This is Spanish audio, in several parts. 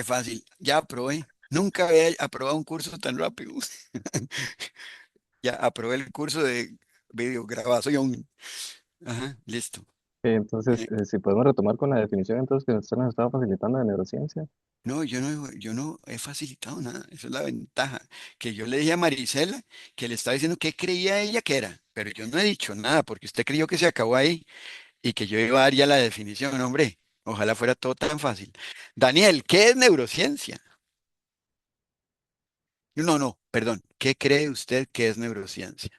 qué fácil. Ya aprobé. Nunca había aprobado un curso tan rápido. Ya aprobé el curso de videograbación. Ajá, listo. Entonces, Eh, si podemos retomar con la definición entonces que usted nos estaba facilitando de neurociencia. no, yo no he facilitado nada. Esa es la ventaja. Que yo le dije a Marisela que le estaba diciendo qué creía ella que era. Pero yo no he dicho nada porque usted creyó que se acabó ahí y que yo iba a dar ya la definición, hombre. Ojalá fuera todo tan fácil. Daniel, ¿qué es neurociencia? No, no, perdón. ¿Qué cree usted que es neurociencia?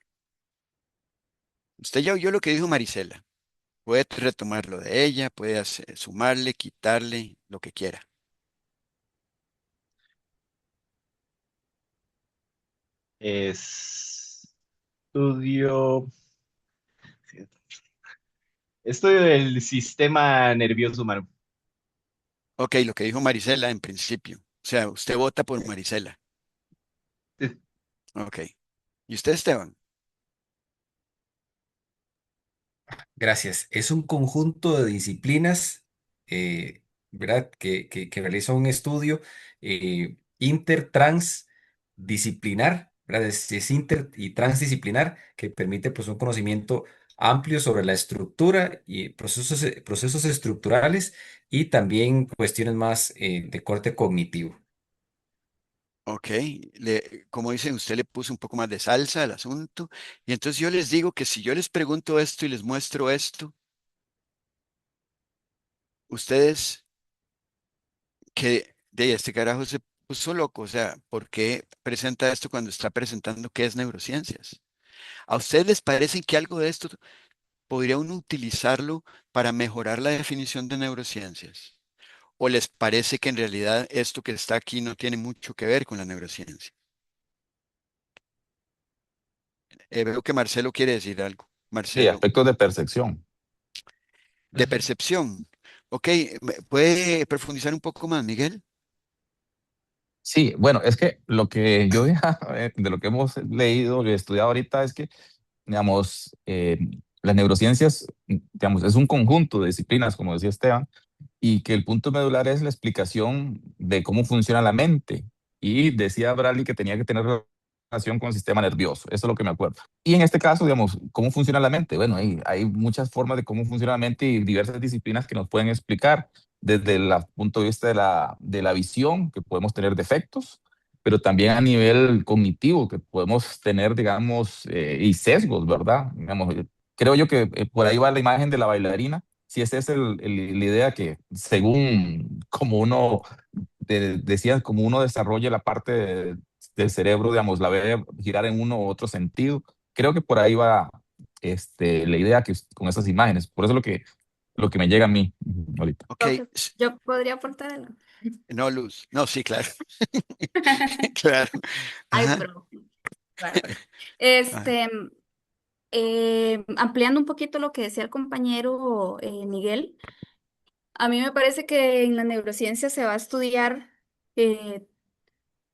Usted ya oyó lo que dijo Marisela. Puede retomar lo de ella, puede sumarle, quitarle, lo que quiera. Estudio, estudio del sistema nervioso humano. Ok, lo que dijo Marisela en principio. O sea, usted vota por Marisela. Ok. ¿Y usted, Esteban? Gracias. Es un conjunto de disciplinas, ¿verdad? Que realiza un estudio intertransdisciplinar, ¿verdad? Es inter y transdisciplinar que permite pues, un conocimiento amplio sobre la estructura y procesos estructurales y también cuestiones más de corte cognitivo. Ok. Como dicen, usted le puso un poco más de salsa al asunto. Y entonces yo les digo que si yo les pregunto esto y les muestro esto, ustedes que de este carajo se puso loco. O sea, ¿por qué presenta esto cuando está presentando qué es neurociencias? ¿A ustedes les parece que algo de esto podría uno utilizarlo para mejorar la definición de neurociencias? ¿O les parece que en realidad esto que está aquí no tiene mucho que ver con la neurociencia? Veo que Marcelo quiere decir algo. Sí, Marcelo, aspectos de percepción. de percepción. Ok, ¿puede profundizar un poco más, Miguel? Sí, bueno, es que lo que yo de lo que hemos leído y estudiado ahorita es que, digamos, las neurociencias, digamos, es un conjunto de disciplinas, como decía Esteban, y que el punto medular es la explicación de cómo funciona la mente. Y decía Bradley que tenía que tener relación con el sistema nervioso, eso es lo que me acuerdo. Y en este caso, digamos, ¿cómo funciona la mente? Bueno, hay muchas formas de cómo funciona la mente y diversas disciplinas que nos pueden explicar desde el punto de vista de la visión, que podemos tener defectos, pero también a nivel cognitivo, que podemos tener, digamos, y sesgos, ¿verdad? Digamos, creo yo que por ahí va la imagen de la bailarina. Si esa es la idea que según como uno decía, como uno desarrolla la parte del cerebro, digamos, la ve girar en uno u otro sentido. Creo que por ahí va la idea que con esas imágenes. Por eso es lo que me llega a mí ahorita. Ok, Ok, yo podría aportar algo. no, Luz. No, sí, claro. Claro. Ay, Ajá. pero, claro. Ajá. Este, ampliando un poquito lo que decía el compañero Miguel, a mí me parece que en la neurociencia se va a estudiar eh,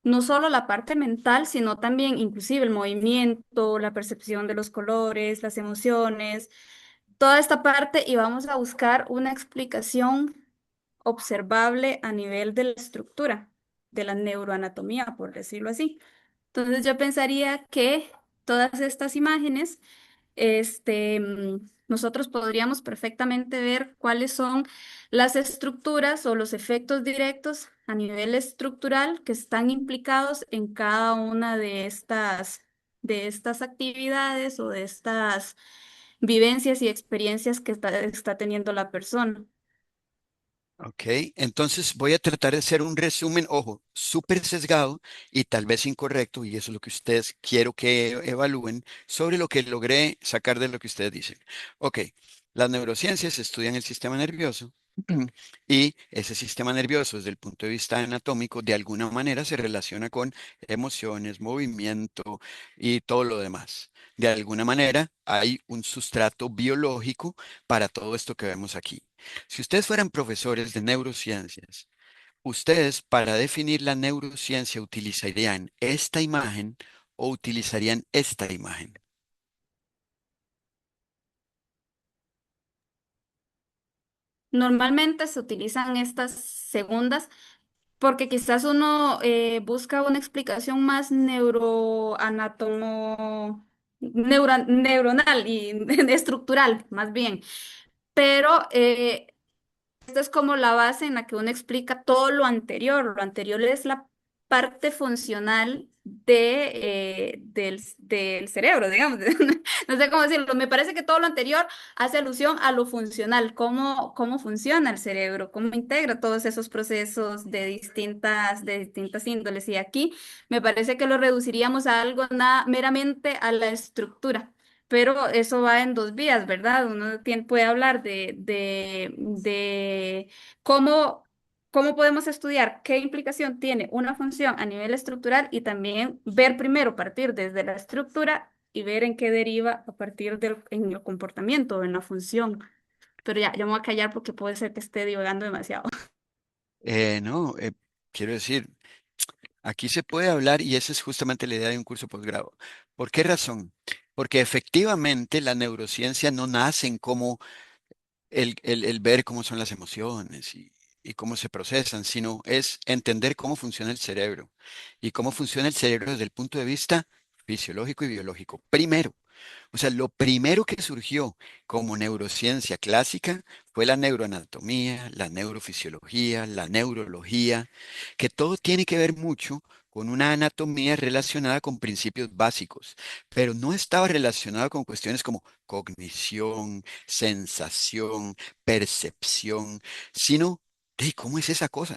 no solo la parte mental, sino también inclusive el movimiento, la percepción de los colores, las emociones, toda esta parte y vamos a buscar una explicación observable a nivel de la estructura, de la neuroanatomía, por decirlo así. Entonces yo pensaría que todas estas imágenes nosotros podríamos perfectamente ver cuáles son las estructuras o los efectos directos a nivel estructural que están implicados en cada una de estas actividades o de estas vivencias y experiencias que está teniendo la persona. Ok, entonces voy a tratar de hacer un resumen, ojo, súper sesgado y tal vez incorrecto, y eso es lo que ustedes quiero que evalúen sobre lo que logré sacar de lo que ustedes dicen. Ok, las neurociencias estudian el sistema nervioso y ese sistema nervioso desde el punto de vista anatómico de alguna manera se relaciona con emociones, movimiento y todo lo demás. De alguna manera hay un sustrato biológico para todo esto que vemos aquí. Si ustedes fueran profesores de neurociencias, ustedes para definir la neurociencia utilizarían esta imagen o utilizarían esta imagen. Normalmente se utilizan estas segundas, porque quizás uno busca una explicación más neuronal y estructural, más bien. Pero esta es como la base en la que uno explica todo lo anterior. Lo anterior es la parte funcional del cerebro, digamos. No sé cómo decirlo. Me parece que todo lo anterior hace alusión a lo funcional, cómo funciona el cerebro, cómo integra todos esos procesos de distintas índoles. Y aquí me parece que lo reduciríamos a algo meramente a la estructura. Pero eso va en dos vías, ¿verdad? Uno puede hablar de cómo podemos estudiar qué implicación tiene una función a nivel estructural y también ver primero, partir desde la estructura y ver en qué deriva a partir en el comportamiento o en la función. Pero ya, yo me voy a callar porque puede ser que esté divagando demasiado. No, quiero decir, aquí se puede hablar y esa es justamente la idea de un curso posgrado. ¿Por qué razón? Porque efectivamente la neurociencia no nace en cómo el ver cómo son las emociones y cómo se procesan, sino es entender cómo funciona el cerebro y cómo funciona el cerebro desde el punto de vista fisiológico y biológico. Primero, o sea, lo primero que surgió como neurociencia clásica fue la neuroanatomía, la neurofisiología, la neurología, que todo tiene que ver mucho con una anatomía relacionada con principios básicos, pero no estaba relacionado con cuestiones como cognición, sensación, percepción, sino de cómo es esa cosa.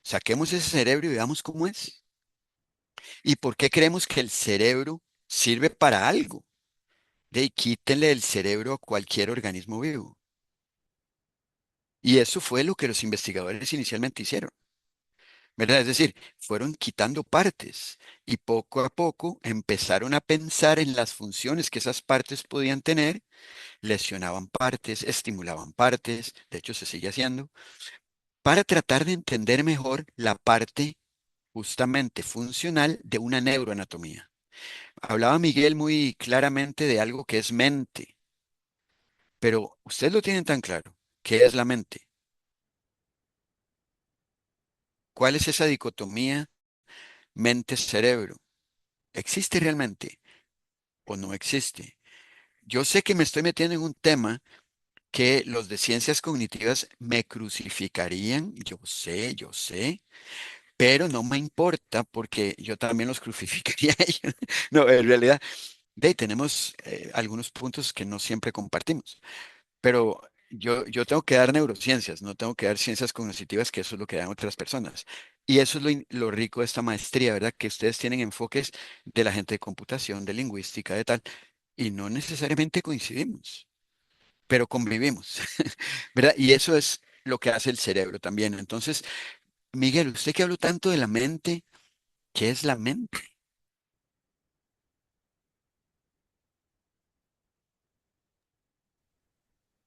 Saquemos ese cerebro y veamos cómo es. ¿Y por qué creemos que el cerebro sirve para algo? De quítenle el cerebro a cualquier organismo vivo. Y eso fue lo que los investigadores inicialmente hicieron, ¿verdad? Es decir, fueron quitando partes y poco a poco empezaron a pensar en las funciones que esas partes podían tener, lesionaban partes, estimulaban partes, de hecho se sigue haciendo, para tratar de entender mejor la parte justamente funcional de una neuroanatomía. Hablaba Miguel muy claramente de algo que es mente. Pero ustedes lo tienen tan claro. ¿Qué es la mente? ¿Cuál es esa dicotomía mente-cerebro? ¿Existe realmente o no existe? Yo sé que me estoy metiendo en un tema que los de ciencias cognitivas me crucificarían. Yo sé, pero no me importa porque yo también los crucificaría a ellos. No, en realidad, tenemos algunos puntos que no siempre compartimos. Pero yo tengo que dar neurociencias, no tengo que dar ciencias cognitivas, que eso es lo que dan otras personas. Y eso es lo rico de esta maestría, ¿verdad? Que ustedes tienen enfoques de la gente de computación, de lingüística, de tal, y no necesariamente coincidimos, pero convivimos, ¿verdad? Y eso es lo que hace el cerebro también. Entonces, Miguel, usted que habló tanto de la mente, ¿qué es la mente?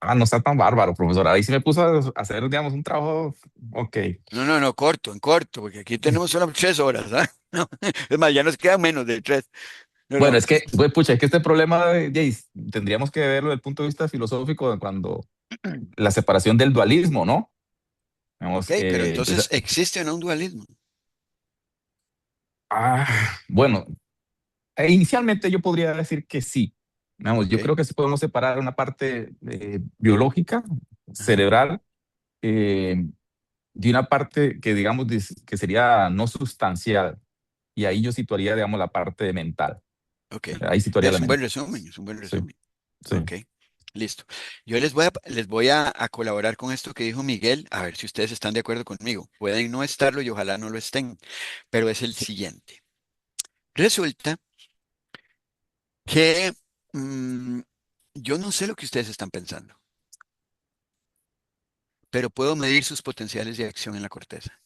Ah, no está tan bárbaro, profesor. Ahí sí me puso a hacer, digamos, un trabajo. Ok. No, no, no, corto, en corto, porque aquí tenemos solo 3 horas, ¿ah? No, es más, ya nos quedan menos de 3. No, Bueno, no. es que, pues, pucha, es que este problema tendríamos que verlo desde el punto de vista filosófico de cuando la separación del dualismo, ¿no? Ok, Digamos, pero entonces existe o no un dualismo. bueno, inicialmente yo podría decir que sí. Vamos, yo Ok, creo que sí podemos separar una parte biológica, ajá, cerebral, eh, de una parte que digamos que sería no sustancial. Y ahí yo situaría, digamos, la parte mental. ok. Ahí situaría la Es un buen mente. resumen, es un buen Sí, resumen. sí. Ok, listo. Yo les voy a colaborar con esto que dijo Miguel, a ver si ustedes están de acuerdo conmigo. Pueden no estarlo y ojalá no lo estén, pero es el siguiente. Resulta que mm, yo no sé lo que ustedes están pensando, pero puedo medir sus potenciales de acción en la corteza.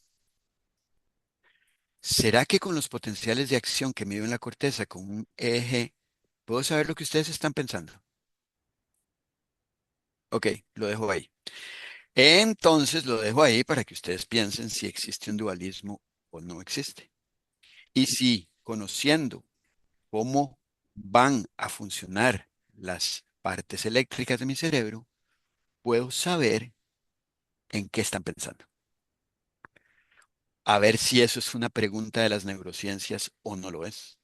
¿Será que con los potenciales de acción que mido en la corteza con un eje, puedo saber lo que ustedes están pensando? Ok, lo dejo ahí. Entonces lo dejo ahí para que ustedes piensen si existe un dualismo o no existe. Y si conociendo cómo van a funcionar las partes eléctricas de mi cerebro, puedo saber en qué están pensando. a ver si eso es una pregunta de las neurociencias o no lo es,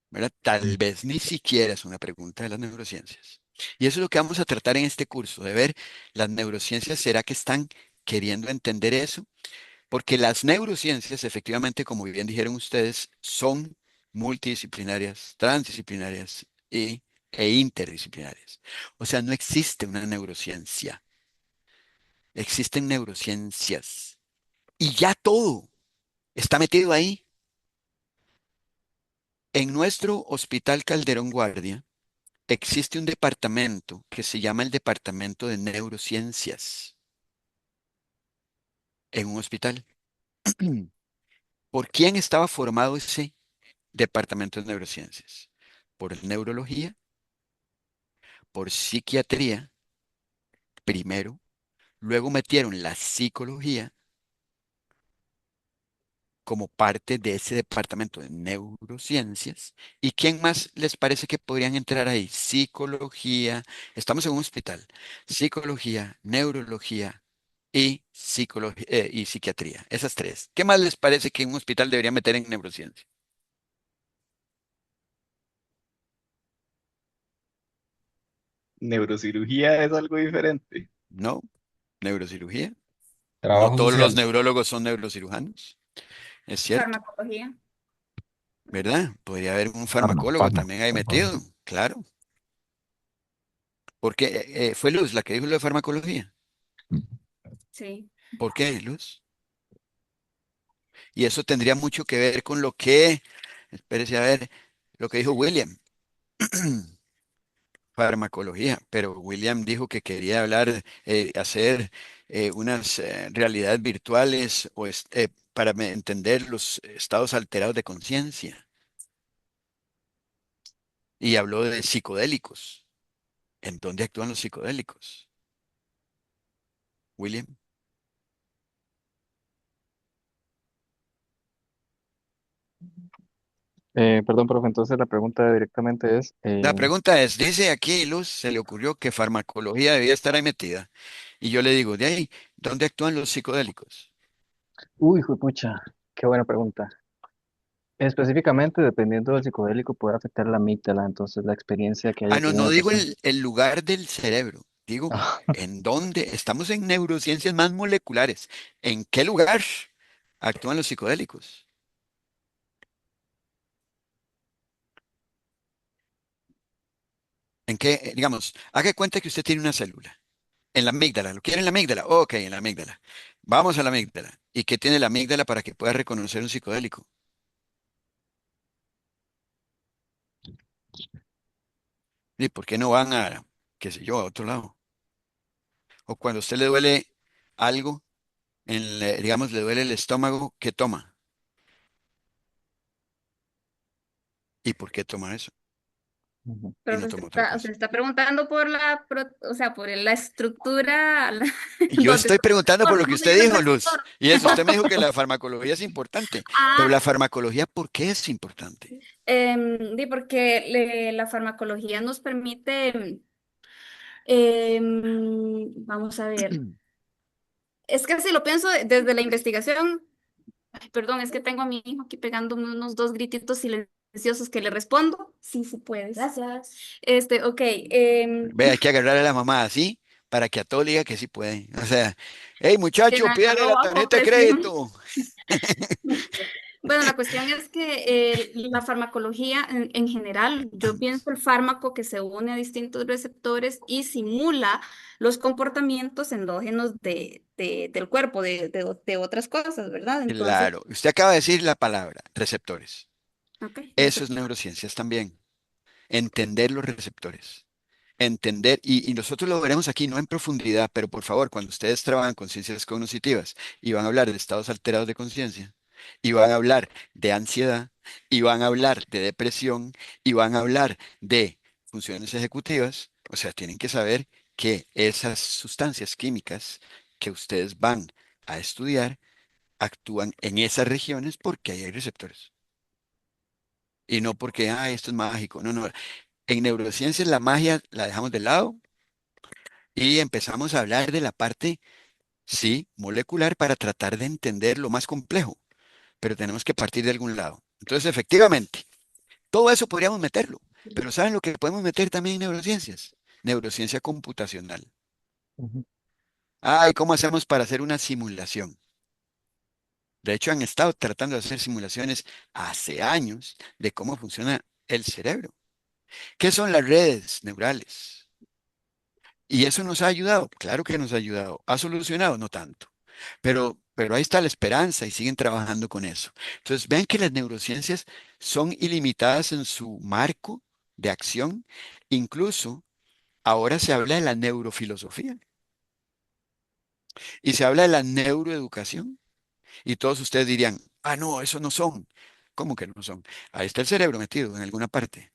¿verdad? Tal vez ni siquiera es una pregunta de las neurociencias. Y eso es lo que vamos a tratar en este curso, de ver las neurociencias, ¿será que están queriendo entender eso? Porque las neurociencias, efectivamente, como bien dijeron ustedes, son multidisciplinarias, transdisciplinarias e interdisciplinarias. O sea, no existe una neurociencia, existen neurociencias. Y ya todo está metido ahí. En nuestro Hospital Calderón Guardia existe un departamento que se llama el Departamento de Neurociencias en un hospital. ¿Por quién estaba formado ese Departamento de Neurociencias? Por neurología, por psiquiatría, primero, luego metieron la psicología como parte de ese departamento de neurociencias. ¿Y quién más les parece que podrían entrar ahí? Psicología, estamos en un hospital, psicología, neurología y psiquiatría, esas tres. ¿Qué más les parece que un hospital debería meter en neurociencia? Neurocirugía es algo diferente. No, neurocirugía. No Trabajo todos los social. neurólogos son neurocirujanos, es cierto, Farmacología. ¿verdad? Podría haber un Farma, farmacólogo farma, también ahí farma. metido, claro. Porque fue Luz la que dijo lo de farmacología. Sí. ¿Por qué, Luz? Y eso tendría mucho que ver con lo que, espérese a ver, lo que dijo William, farmacología. Pero William dijo que quería hablar, hacer unas realidades virtuales para entender los estados alterados de conciencia. Y habló de psicodélicos. ¿En dónde actúan los psicodélicos? William. Perdón, profe, entonces la pregunta directamente es, La pregunta es, dice aquí Luz, se le ocurrió que farmacología debía estar ahí metida. Y yo le digo, de ahí, ¿dónde actúan los psicodélicos? uy, pucha, qué buena pregunta. Específicamente, dependiendo del psicodélico, puede afectar la amígdala, entonces la experiencia que Ah, haya no, tenido no el digo paciente. el lugar del cerebro, digo, ¿en dónde? Estamos en neurociencias más moleculares. ¿En qué lugar actúan los psicodélicos? ¿En qué, digamos, haga cuenta que usted tiene una célula en la amígdala? ¿Lo quiere en la amígdala? Ok, en la amígdala. Vamos a la amígdala. ¿Y qué tiene la amígdala para que pueda reconocer un psicodélico? ¿Y por qué no van a, qué sé yo, a otro lado? O cuando a usted le duele algo, digamos, le duele el estómago, ¿qué toma? ¿Y por qué toma eso? Ujú. Y Pero no toma otra se cosa. está preguntando por o sea, por la estructura Y yo donde estoy está el preguntando por receptor, lo que ¿cómo se usted llama el dijo, Luz. receptor? Y eso, usted me dijo que la farmacología es importante. Pero Ah, la farmacología, ¿por qué es importante? porque la farmacología nos permite, vamos a ver, es que si lo pienso desde la investigación, ay, perdón, es que tengo a mi hijo aquí pegando unos dos grititos silenciosos que le respondo. Sí, sí puedes. Gracias. Ok. Ve, hay que agarrar a la mamá así para que a todo le diga que sí puede. O sea, hey Que muchacho, me pídale agarró la bajo tarjeta de presión. crédito. Bueno, la cuestión es que la farmacología en general, yo pienso el fármaco que se une a distintos receptores y simula los comportamientos endógenos del cuerpo, de otras cosas, ¿verdad? Entonces, Claro, usted acaba de decir la palabra, receptores. ok, Eso es neurociencias también. Entender los receptores. Entender, y nosotros lo veremos aquí, no en profundidad, pero por favor, cuando ustedes trabajan con ciencias cognitivas y van a hablar de estados alterados de conciencia, y van a hablar de ansiedad, y van a hablar de depresión, y van a hablar de funciones ejecutivas, o sea, tienen que saber que esas sustancias químicas que ustedes van a estudiar actúan en esas regiones porque ahí hay receptores. Y no porque, esto es mágico. No, no. En neurociencias la magia la dejamos de lado y empezamos a hablar de la parte Sí, molecular para tratar de entender lo más complejo, pero tenemos que partir de algún lado. Entonces, efectivamente, todo eso podríamos meterlo, pero ¿saben lo que podemos meter también en neurociencias? Neurociencia computacional. Ujú. Ay, ¿cómo hacemos para hacer una simulación? De hecho, han estado tratando de hacer simulaciones hace años de cómo funciona el cerebro. ¿Qué son las redes neurales? Y eso nos ha ayudado, claro que nos ha ayudado. ¿Ha solucionado? No tanto. Pero ahí está la esperanza y siguen trabajando con eso. Entonces, vean que las neurociencias son ilimitadas en su marco de acción. Incluso ahora se habla de la neurofilosofía y se habla de la neuroeducación. Y todos ustedes dirían, ah, no, eso no son. ¿Cómo que no son? Ahí está el cerebro metido en alguna parte.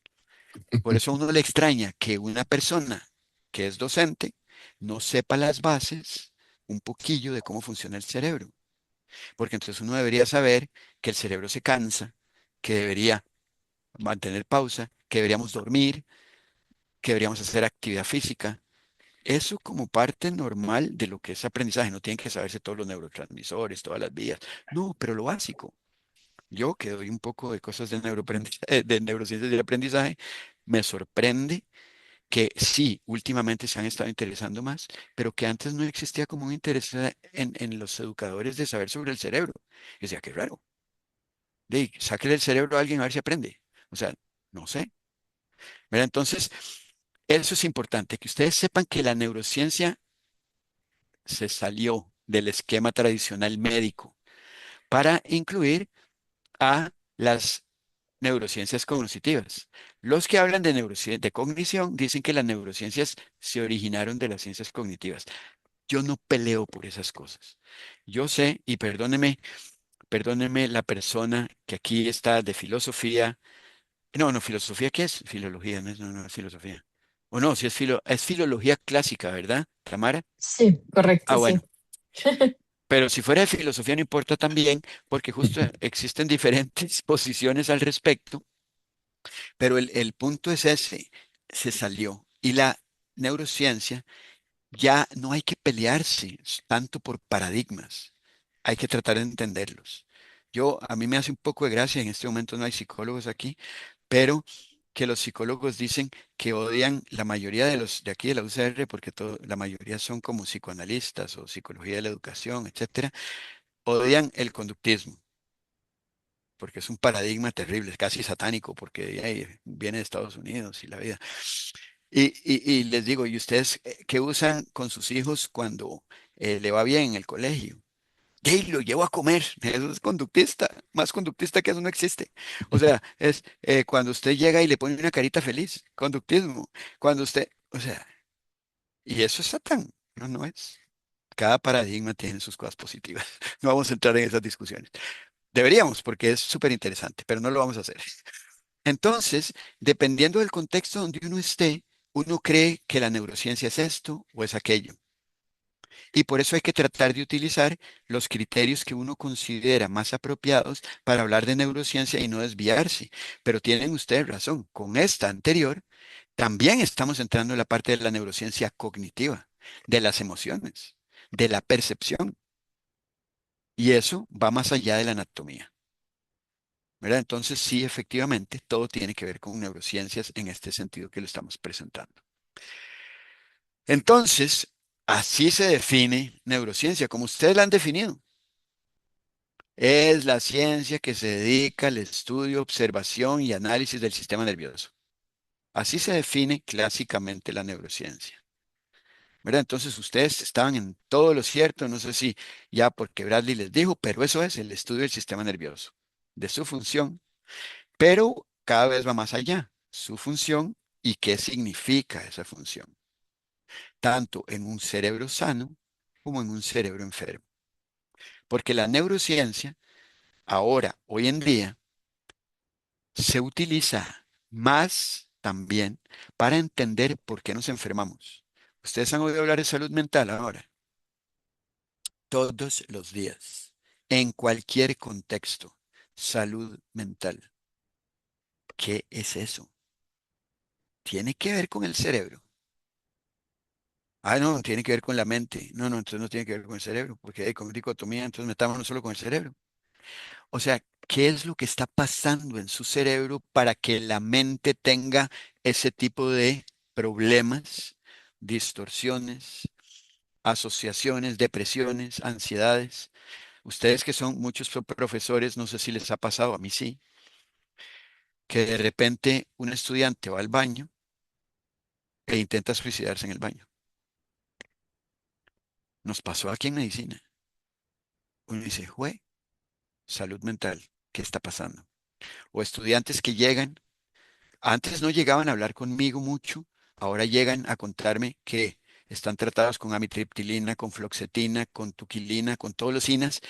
Por eso a uno le extraña que una persona que es docente no sepa las bases un poquillo de cómo funciona el cerebro. Porque entonces uno debería saber que el cerebro se cansa, que debería mantener pausa, que deberíamos dormir, que deberíamos hacer actividad física. Eso como parte normal de lo que es aprendizaje. No tienen que saberse todos los neurotransmisores, todas las vías. No, pero lo básico. Yo que doy un poco de cosas de de neurociencias del aprendizaje, me sorprende que sí, últimamente se han estado interesando más, pero que antes no existía como un interés en los educadores de saber sobre el cerebro. Y decía, qué raro. Sáquele el cerebro a alguien a ver si aprende. O sea, no sé. ¿Verdad? Entonces, eso es importante, que ustedes sepan que la neurociencia se salió del esquema tradicional médico para incluir a las neurociencias cognitivas. Los que hablan de de cognición dicen que las neurociencias se originaron de las ciencias cognitivas. Yo no peleo por esas cosas. Yo sé, y perdóneme la persona que aquí está de filosofía. No, no, filosofía, ¿qué es? Filología, no, no, no es filosofía. O no, si es es filología clásica, ¿verdad, Tamara? Sí, Ah, correcto, bueno. sí. Pero si fuera de filosofía no importa también, porque justo existen diferentes posiciones al respecto. Pero el punto es ese, se salió. Y la neurociencia ya no hay que pelearse tanto por paradigmas, hay que tratar de entenderlos. A mí me hace un poco de gracia, en este momento no hay psicólogos aquí, pero que los psicólogos dicen que odian la mayoría de los de aquí de la UCR, porque la mayoría son como psicoanalistas o psicología de la educación, etcétera, odian el conductismo porque es un paradigma terrible, es casi satánico, porque viene de Estados Unidos y la vida. Y les digo, ¿y ustedes qué usan con sus hijos cuando le va bien en el colegio? Y lo llevo a comer, eso es conductista, más conductista que eso no existe. O sea, es cuando usted llega y le pone una carita feliz, conductismo. Cuando usted, o sea, y eso es satán, no, no es. Cada paradigma tiene sus cosas positivas. No vamos a entrar en esas discusiones. Deberíamos, porque es súper interesante, pero no lo vamos a hacer. Entonces, dependiendo del contexto donde uno esté, uno cree que la neurociencia es esto o es aquello. Y por eso hay que tratar de utilizar los criterios que uno considera más apropiados para hablar de neurociencia y no desviarse. Pero tienen ustedes razón, con esta anterior, también estamos entrando en la parte de la neurociencia cognitiva, de las emociones, de la percepción. Y eso va más allá de la anatomía. ¿Verdad? Entonces, sí, efectivamente, todo tiene que ver con neurociencias en este sentido que lo estamos presentando. Entonces, así se define neurociencia, como ustedes la han definido. Es la ciencia que se dedica al estudio, observación y análisis del sistema nervioso. Así se define clásicamente la neurociencia. ¿Verdad? Entonces, ustedes estaban en todo lo cierto, no sé si ya porque Bradley les dijo, pero eso es el estudio del sistema nervioso, de su función, pero cada vez va más allá, su función y qué significa esa función, tanto en un cerebro sano como en un cerebro enfermo. Porque la neurociencia, ahora, hoy en día, se utiliza más también para entender por qué nos enfermamos. Ustedes han oído hablar de salud mental ahora, todos los días, en cualquier contexto, salud mental. ¿Qué es eso? Tiene que ver con el cerebro. Ah, no, tiene que ver con la mente. No, no, entonces no tiene que ver con el cerebro, porque hay con dicotomía, entonces metámonos solo con el cerebro. O sea, ¿qué es lo que está pasando en su cerebro para que la mente tenga ese tipo de problemas, distorsiones, asociaciones, depresiones, ansiedades? Ustedes que son muchos profesores, no sé si les ha pasado, a mí sí, que de repente un estudiante va al baño e intenta suicidarse en el baño. Nos pasó aquí en medicina. Uno dice, jue, salud mental, ¿qué está pasando? O estudiantes que llegan, antes no llegaban a hablar conmigo mucho, ahora llegan a contarme que están tratados con amitriptilina, con fluoxetina, con tuquilina, con todos los INAS,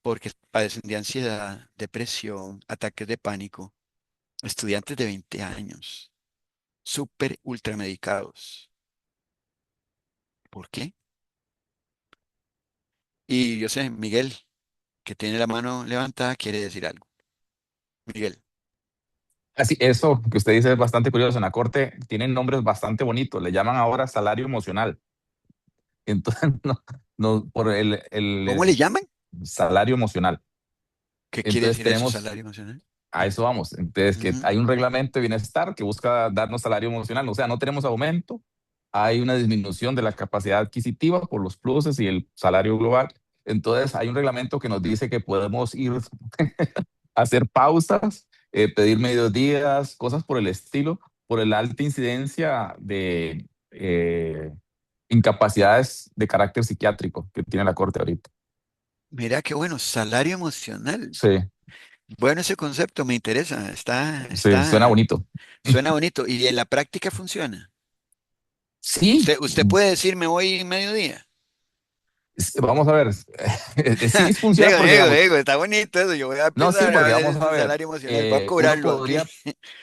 porque padecen de ansiedad, depresión, ataques de pánico. Estudiantes de 20 años, súper ultramedicados. ¿Por qué? Y yo sé, Miguel, que tiene la mano levantada, quiere decir algo. Miguel, Así, eso que usted dice es bastante curioso. En la corte tienen nombres bastante bonitos. Le llaman ahora salario emocional. Entonces, no, no, por ¿cómo le llaman? salario emocional. ¿Qué quiere Entonces decir eso, tenemos, salario emocional? a eso vamos. Entonces, que Ujú. hay un reglamento de bienestar que busca darnos salario emocional. O sea, no tenemos aumento, hay una disminución de la capacidad adquisitiva por los pluses y el salario global. Entonces, hay un reglamento que nos dice que podemos ir a hacer pausas, pedir medios días, cosas por el estilo, por la alta incidencia de incapacidades de carácter psiquiátrico que tiene la Corte ahorita. Mira qué bueno, salario emocional. Sí, Bueno, ese concepto me interesa, sí, suena bonito. suena bonito y en la práctica funciona. Sí, Usted puede decir me voy mediodía. vamos a ver, sí funciona porque, digamos, Está bonito eso. Yo voy a no, sí, empezar a porque ver vamos a ese ver, salario emocional, voy a uno cobrarlo aquí. podría,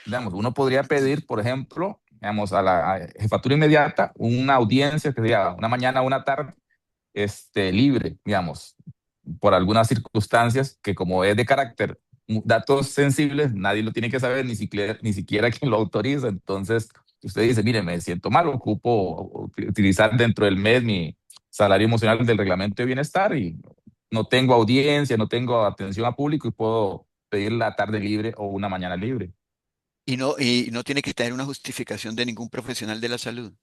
digamos, uno podría pedir, por ejemplo, digamos, a la jefatura inmediata una audiencia que diga una mañana o una tarde, libre, digamos, por algunas circunstancias que como es de carácter, datos sensibles, nadie lo tiene que saber, ni siquiera quien lo autoriza. Entonces, usted dice, mire, me siento mal, ocupo utilizar dentro del mes mi salario emocional del reglamento de bienestar y no tengo audiencia, no tengo atención a público y puedo pedir la tarde libre o una mañana libre. Y no tiene que tener una justificación de ningún profesional de la salud.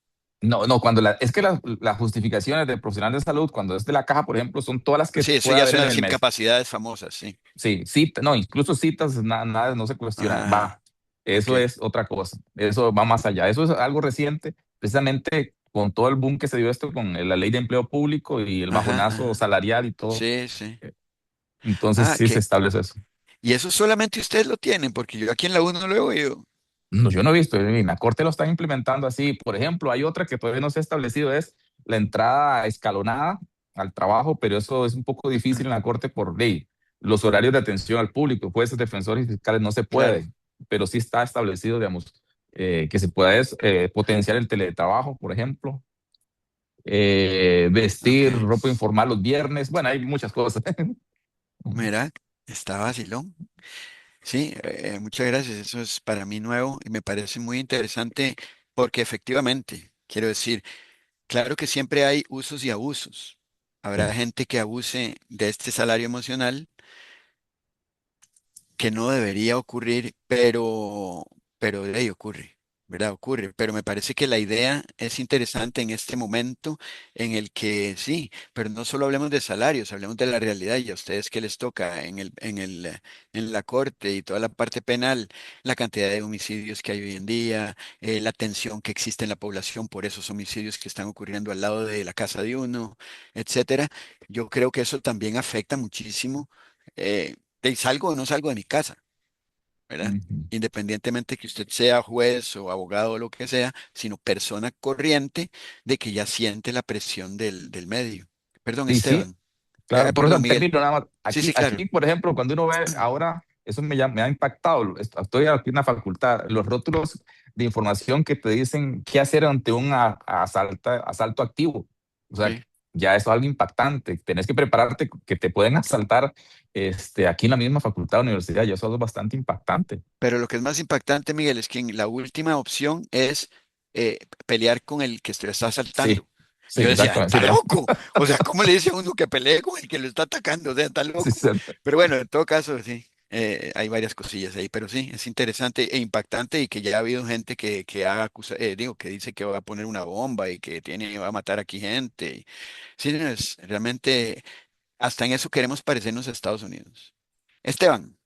No, no, es que las justificaciones de profesional de salud, cuando es de la caja, por ejemplo, son todas las que Sí, eso puede ya haber son en las el mes. incapacidades famosas, sí. Sí, cita, no, incluso citas, nada, no se cuestiona. Ajá, Va, ok. eso es otra cosa. Eso va más allá. Eso es algo reciente, precisamente con todo el boom que se dio esto con la ley de empleo público y el Ajá, bajonazo ajá. salarial y todo. Sí, sí. Entonces Ah, sí se que, establece eso. y eso solamente ustedes lo tienen, porque yo aquí en la U no lo he oído. No, yo no he visto, en la corte lo están implementando así. Por ejemplo, hay otra que todavía no se ha establecido, es la entrada escalonada al trabajo, pero eso es un poco difícil en la corte por ley. Los horarios de atención al público, jueces, defensores y fiscales no se Claro. puede, pero sí está establecido, digamos, que se puede potenciar el teletrabajo, por ejemplo, Ok. vestir ropa informal los viernes. Bueno, hay muchas cosas. Mira, está vacilón. Sí, muchas gracias. Eso es para mí nuevo y me parece muy interesante porque efectivamente, quiero decir, claro que siempre hay usos y abusos. Habrá gente que abuse de este salario emocional que no debería ocurrir, pero de ahí ocurre, ¿verdad? Ocurre. Pero me parece que la idea es interesante en este momento en el que sí, pero no solo hablemos de salarios, hablemos de la realidad y a ustedes qué les toca en la corte y toda la parte penal, la cantidad de homicidios que hay hoy en día, la tensión que existe en la población por esos homicidios que están ocurriendo al lado de la casa de uno, etcétera. Yo creo que eso también afecta muchísimo. De salgo o no salgo de mi casa, ¿verdad? Ujú. Independientemente que usted sea juez o abogado o lo que sea, sino persona corriente de que ya siente la presión del medio. Perdón, Y sí, Esteban. claro, por Perdón, eso Miguel. termino nada más. Sí, Aquí, sí, claro. aquí, por ejemplo, cuando uno ve ahora, eso me ha impactado. Estoy aquí en la facultad, los rótulos de información que te dicen qué hacer ante un asalto activo. O sea, Sí. ya eso es algo impactante. Tenés que prepararte que te pueden asaltar aquí en la misma facultad o universidad, y eso es bastante impactante. Pero lo que es más impactante, Miguel, es que en la última opción es pelear con el que te está Sí, asaltando. Sí, Y yo decía, exactamente. está Sí, también. loco. O sea, ¿cómo le dice a uno que pelee con el que lo está atacando? O sea, está Sí, loco. cierto. Pero bueno, en todo caso, sí, hay varias cosillas ahí, pero sí, es interesante e impactante y que ya ha habido gente que ha digo, que dice que va a poner una bomba y que va a matar aquí gente. Sí, no, es realmente, hasta en eso queremos parecernos a Estados Unidos. Esteban,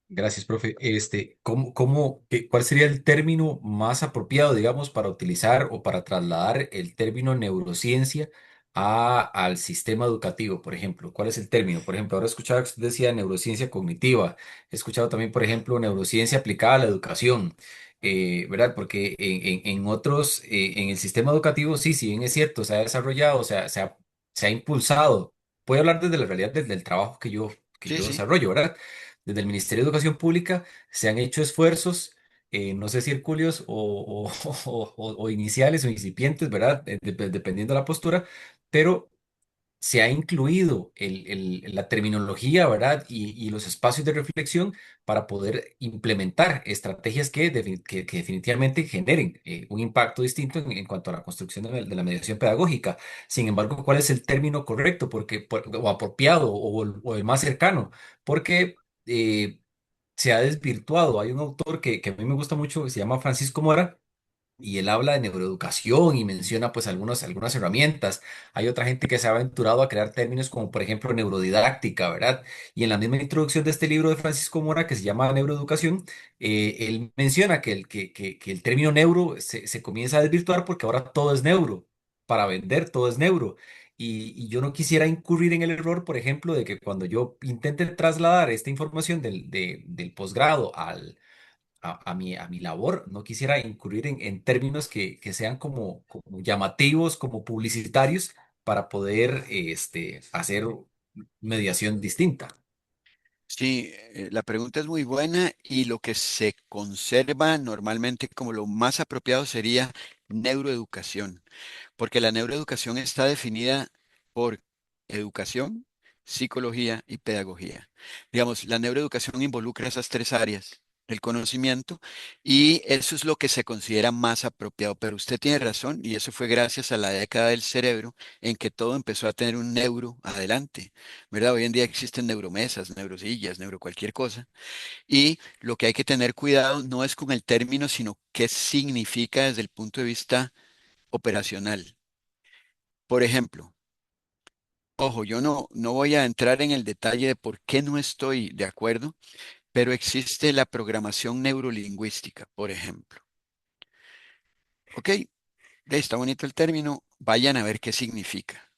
Gracias, profe. ¿Cuál sería el término más apropiado, digamos, para utilizar o para trasladar el término neurociencia al sistema educativo, por ejemplo? ¿Cuál es el término? Por ejemplo, ahora he escuchado que usted decía neurociencia cognitiva. He escuchado también, por ejemplo, neurociencia aplicada a la educación, ¿verdad? Porque en otros, en el sistema educativo, sí, si bien es cierto, se ha desarrollado, se ha impulsado. Voy a hablar desde la realidad, desde el trabajo que sí, yo sí, desarrollo, ¿verdad? Desde el Ministerio de Educación Pública se han hecho esfuerzos, no sé si hercúleos o iniciales o incipientes, ¿verdad? Dependiendo de la postura, pero se ha incluido la terminología, ¿verdad? Y los espacios de reflexión para poder implementar estrategias que definitivamente generen un impacto distinto en cuanto a la construcción de la mediación pedagógica. Sin embargo, ¿cuál es el término correcto o apropiado o el más cercano? Porque se ha desvirtuado. Hay un autor que a mí me gusta mucho que se llama Francisco Mora y él habla de neuroeducación y menciona pues algunas herramientas. Hay otra gente que se ha aventurado a crear términos como por ejemplo neurodidáctica, ¿verdad? Y en la misma introducción de este libro de Francisco Mora que se llama Neuroeducación, él menciona que el término neuro se comienza a desvirtuar porque ahora todo es neuro. Para vender todo es neuro. Y yo no quisiera incurrir en el error, por ejemplo, de que cuando yo intente trasladar esta información del posgrado a mi labor, no quisiera incurrir en términos que sean como llamativos, como publicitarios, para poder hacer mediación distinta. sí, la pregunta es muy buena y lo que se conserva normalmente como lo más apropiado sería neuroeducación. Porque la neuroeducación está definida por educación, psicología y pedagogía. Digamos, la neuroeducación involucra esas tres áreas, el conocimiento, y eso es lo que se considera más apropiado. Pero usted tiene razón, y eso fue gracias a la década del cerebro en que todo empezó a tener un neuro adelante, ¿verdad? Hoy en día existen neuromesas, neurosillas, neuro cualquier cosa, y lo que hay que tener cuidado no es con el término, sino qué significa desde el punto de vista operacional. Por ejemplo, ojo, yo no voy a entrar en el detalle de por qué no estoy de acuerdo, pero existe la programación neurolingüística, por ejemplo. Ok, está bonito el término, vayan a ver qué significa,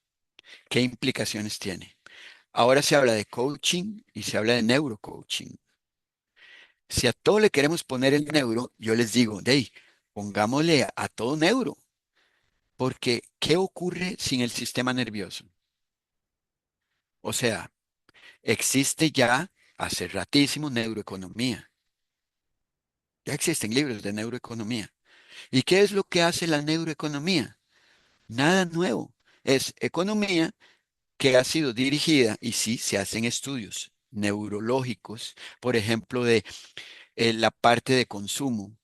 qué implicaciones tiene. Ahora se habla de coaching y se habla de neurocoaching. Si a todo le queremos poner el neuro, yo les digo, pongámosle a todo neuro, porque ¿qué ocurre sin el sistema nervioso? O sea, existe ya hace ratísimo neuroeconomía. Ya existen libros de neuroeconomía. ¿Y qué es lo que hace la neuroeconomía? Nada nuevo. Es economía que ha sido dirigida, y sí, se hacen estudios neurológicos, por ejemplo, de la parte de consumo,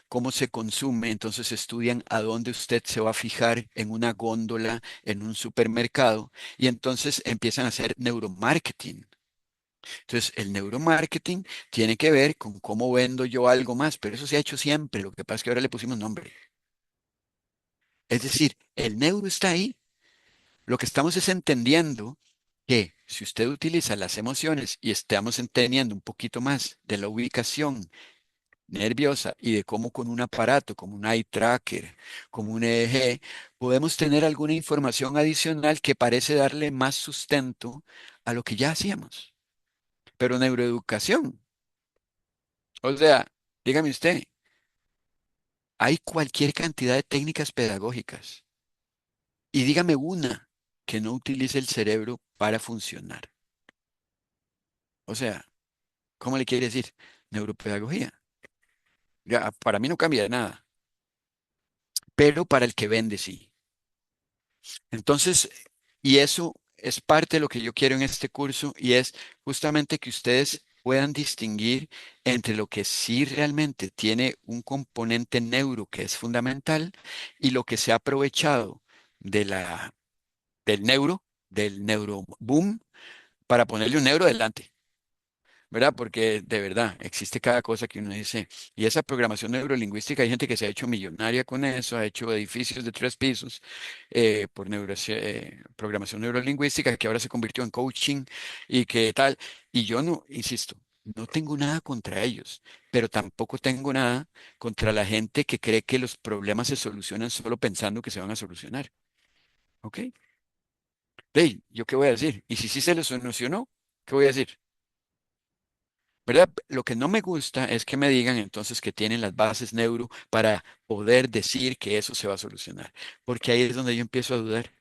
cómo se consume, entonces estudian a dónde usted se va a fijar en una góndola, en un supermercado, y entonces empiezan a hacer neuromarketing. Entonces, el neuromarketing tiene que ver con cómo vendo yo algo más, pero eso se ha hecho siempre. Lo que pasa es que ahora le pusimos nombre. Es decir, el neuro está ahí. Lo que estamos es entendiendo que si usted utiliza las emociones y estamos entendiendo un poquito más de la ubicación nerviosa y de cómo con un aparato como un eye tracker, como un EEG, podemos tener alguna información adicional que parece darle más sustento a lo que ya hacíamos. Pero neuroeducación. O sea, dígame usted, hay cualquier cantidad de técnicas pedagógicas y dígame una que no utilice el cerebro para funcionar. O sea, ¿cómo le quiere decir? Neuropedagogía. Ya, para mí no cambia de nada, pero para el que vende sí. Entonces, y eso es parte de lo que yo quiero en este curso y es justamente que ustedes puedan distinguir entre lo que sí realmente tiene un componente neuro que es fundamental y lo que se ha aprovechado de del del neuroboom, para ponerle un neuro adelante. ¿Verdad? Porque de verdad existe cada cosa que uno dice. Y esa programación neurolingüística, hay gente que se ha hecho millonaria con eso, ha hecho edificios de 3 pisos por programación neurolingüística, que ahora se convirtió en coaching y que tal. Y yo no, insisto, no tengo nada contra ellos, pero tampoco tengo nada contra la gente que cree que los problemas se solucionan solo pensando que se van a solucionar. ¿Ok? Hey, ¿yo qué voy a decir? ¿Y si sí se les solucionó? ¿Qué voy a decir? ¿Verdad? Lo que no me gusta es que me digan entonces que tienen las bases neuro para poder decir que eso se va a solucionar, porque ahí es donde yo empiezo a dudar.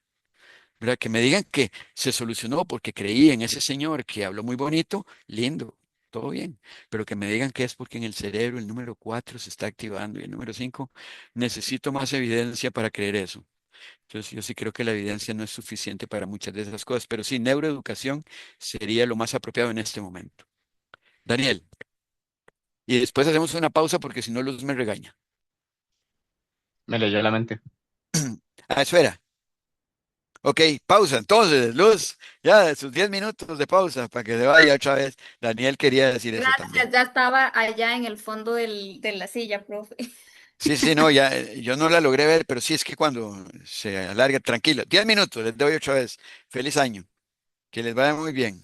¿Verdad? Que me digan que se solucionó porque creí en ese señor que habló muy bonito, lindo, todo bien, pero que me digan que es porque en el cerebro el número 4 se está activando y el número 5 necesito más evidencia para creer eso. Entonces yo sí creo que la evidencia no es suficiente para muchas de esas cosas, pero sí, neuroeducación sería lo más apropiado en este momento. Daniel. Y después hacemos una pausa porque si no Luz me regaña. Me leyó la mente. Ah, espera. Ok, pausa. Entonces, Luz, ya sus 10 minutos de pausa para que se vaya otra vez. Daniel quería decir eso también. Gracias, ya estaba allá en el fondo de la silla, profe. Sí, sí, no, ya yo no la logré ver, pero sí es que cuando se alarga, tranquilo. 10 minutos, les doy otra vez. Feliz año. Que les vaya muy bien.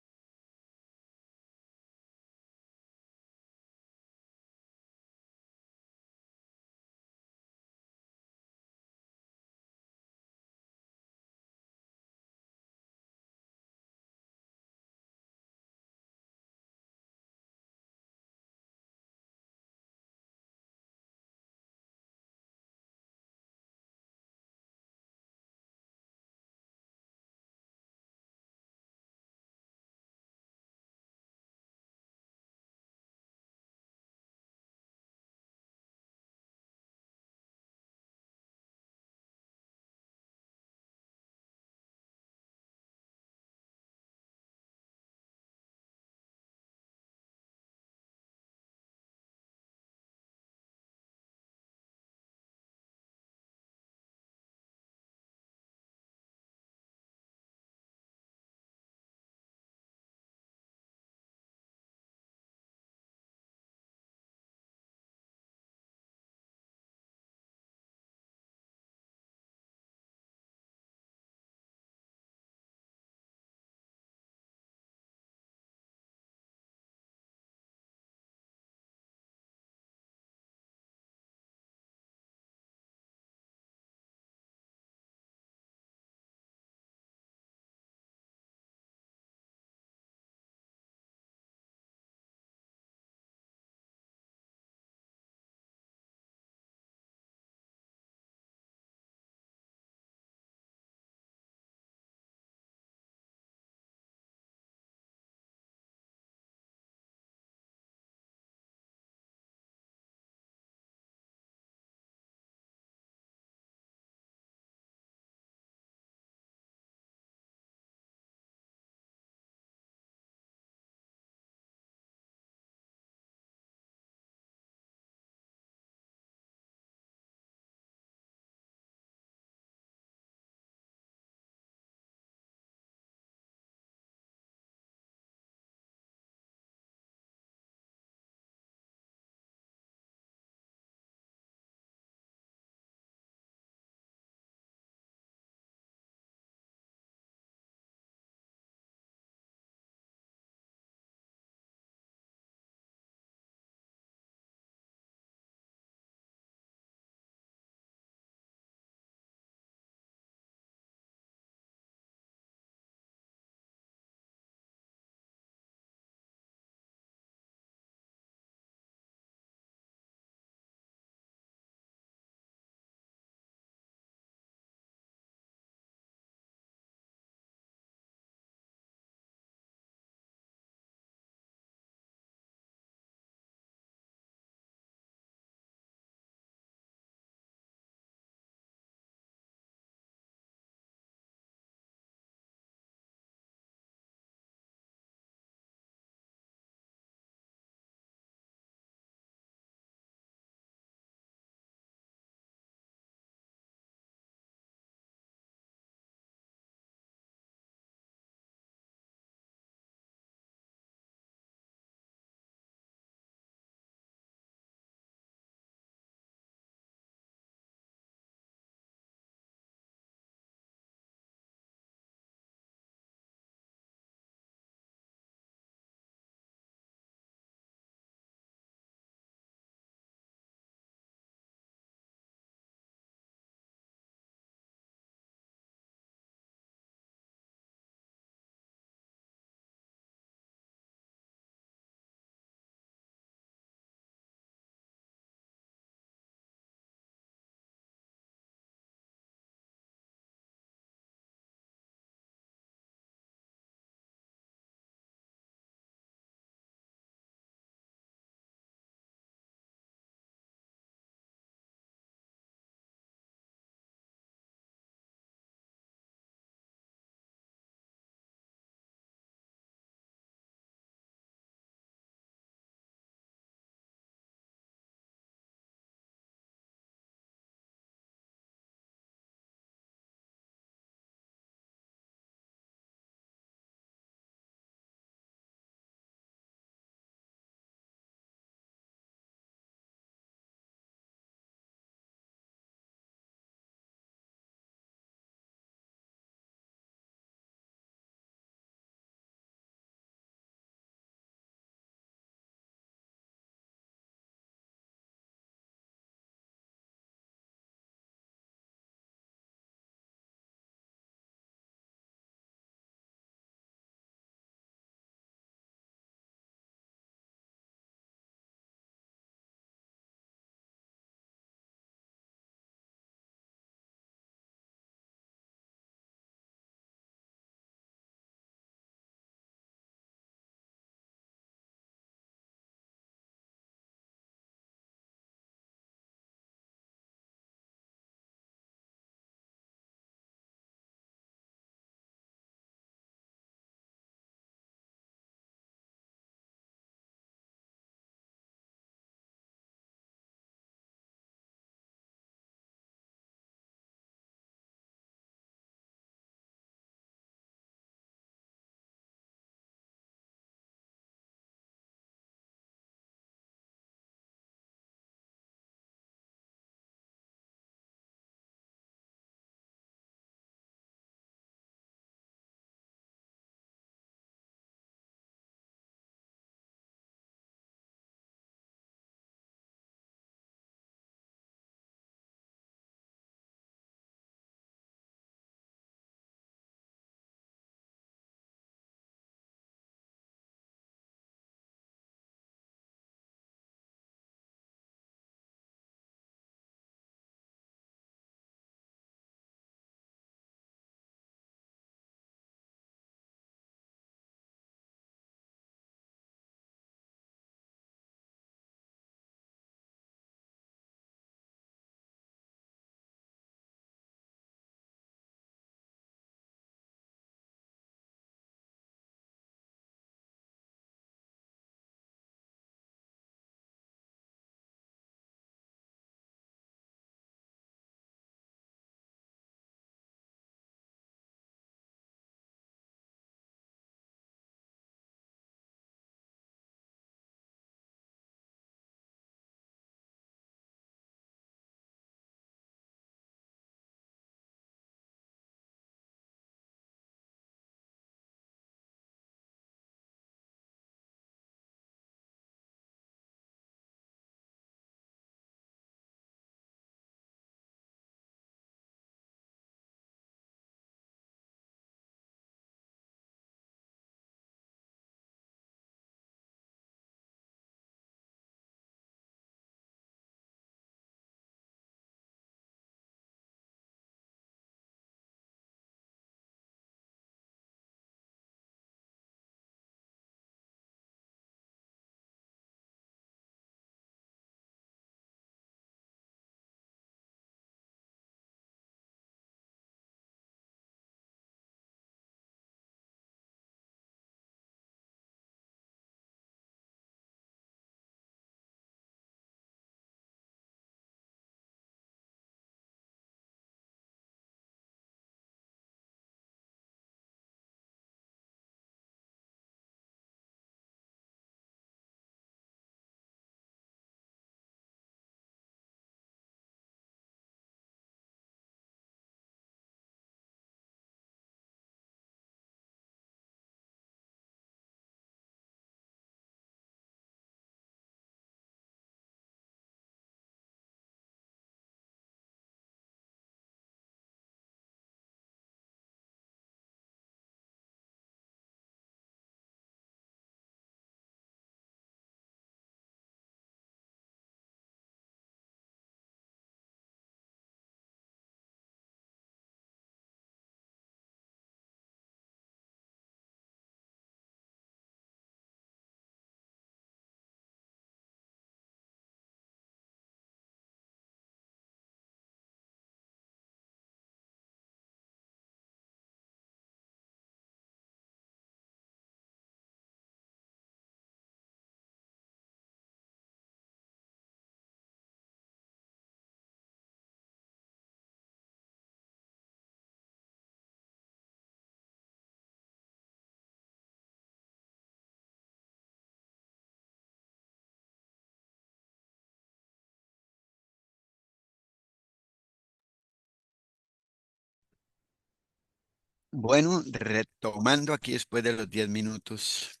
Bueno, retomando aquí después de los 10 minutos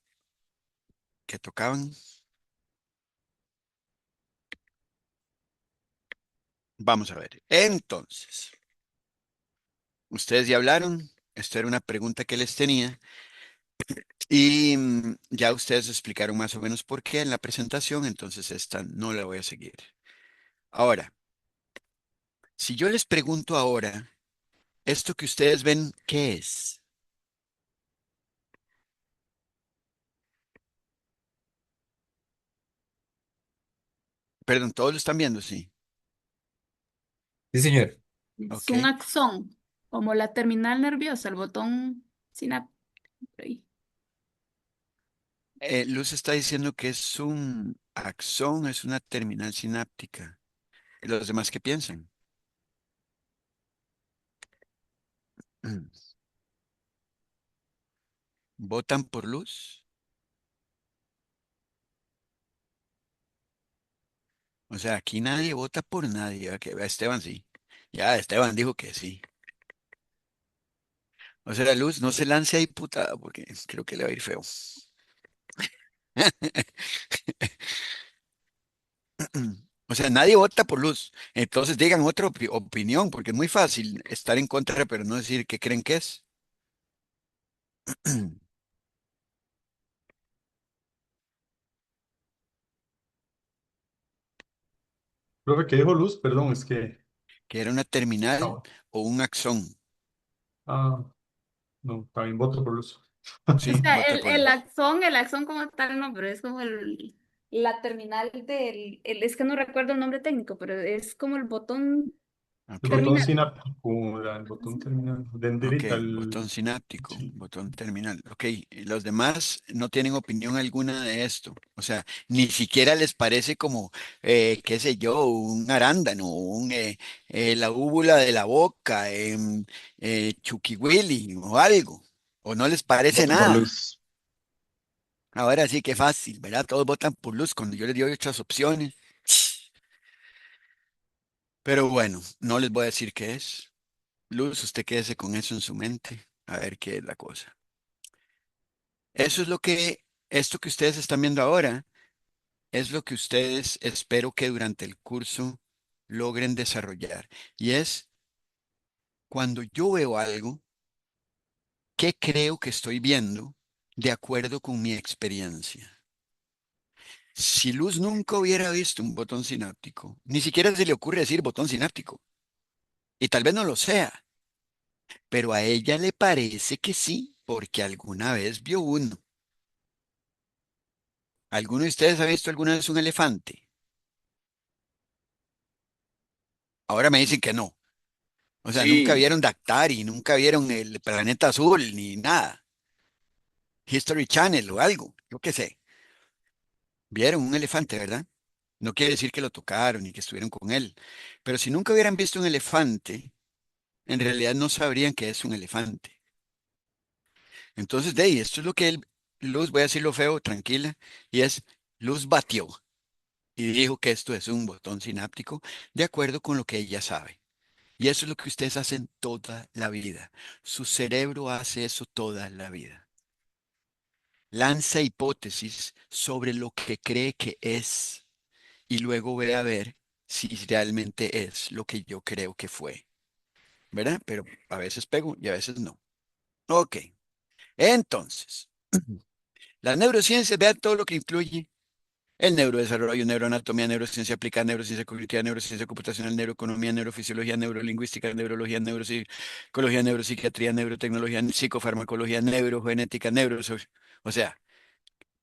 que tocaban, vamos a ver. Entonces, ustedes ya hablaron, esto era una pregunta que les tenía y ya ustedes explicaron más o menos por qué en la presentación, entonces esta no la voy a seguir. Ahora, si yo les pregunto ahora, esto que ustedes ven, ¿qué es? Perdón, todos lo están viendo, sí. Sí, señor. Es Ok. un axón, como la terminal nerviosa, el botón sináptico. Luz está diciendo que es un axón, es una terminal sináptica. ¿Los demás qué piensan? ¿Votan por Luz? O sea, aquí nadie vota por nadie. Esteban sí. Ya, Esteban dijo que sí. O sea, Luz, no se lance ahí, putada, porque creo que le va a ir feo. O sea, nadie vota por Luz. Entonces digan otra opinión, porque es muy fácil estar en contra, pero no decir qué creen que es. Profe, ¿qué dijo Luz? Perdón, es que... Que era una terminal Ah, o un axón. ah, no, también voto por Luz. O Sí, sea, vota por Luz. el axón como tal, no, pero es como la terminal es que no recuerdo el nombre técnico, pero es como el botón El Ok. botón terminal. sináptico, el botón terminal, Ok, dendrita, botón sináptico, sí. botón terminal. Ok, y los demás no tienen opinión alguna de esto. O sea, ni siquiera les parece como, qué sé yo, un arándano, la úvula de la boca, Chucky Willy o algo. O no les parece Voto por nada. Luz. Ahora sí que fácil, ¿verdad? Todos votan por Luz cuando yo les doy otras opciones. Pero bueno, no les voy a decir qué es. Luz, usted quédese con eso en su mente, a ver qué es la cosa. Eso es lo que, esto que ustedes están viendo ahora, es lo que ustedes espero que durante el curso logren desarrollar. Y es cuando yo veo algo, ¿qué creo que estoy viendo de acuerdo con mi experiencia? Si Luz nunca hubiera visto un botón sináptico, ni siquiera se le ocurre decir botón sináptico, y tal vez no lo sea, pero a ella le parece que sí, porque alguna vez vio uno. ¿Alguno de ustedes ha visto alguna vez un elefante? Ahora me dicen que no. O sea, nunca Sí, vieron Dactari, nunca vieron el Planeta Azul, ni nada. History Channel o algo, yo qué sé. Vieron un elefante, ¿verdad? No quiere decir que lo tocaron ni que estuvieron con él. Pero si nunca hubieran visto un elefante, en realidad no sabrían que es un elefante. Entonces, de ahí, esto es lo que Luz, voy a decirlo feo, tranquila, y es, Luz batió y dijo que esto es un botón sináptico de acuerdo con lo que ella sabe. Y eso es lo que ustedes hacen toda la vida. Su cerebro hace eso toda la vida. Lanza hipótesis sobre lo que cree que es y luego ve a ver si realmente es lo que yo creo que fue. ¿Verdad? Pero a veces pego y a veces no. Ok. Entonces, las neurociencias, vean todo lo que incluye el neurodesarrollo, neuroanatomía, neurociencia aplicada, neurociencia cognitiva, neurociencia computacional, neuroeconomía, neurofisiología, neurolingüística, neurología, neuropsicología, neuropsiquiatría, neurotecnología, psicofarmacología, neurogenética, o sea,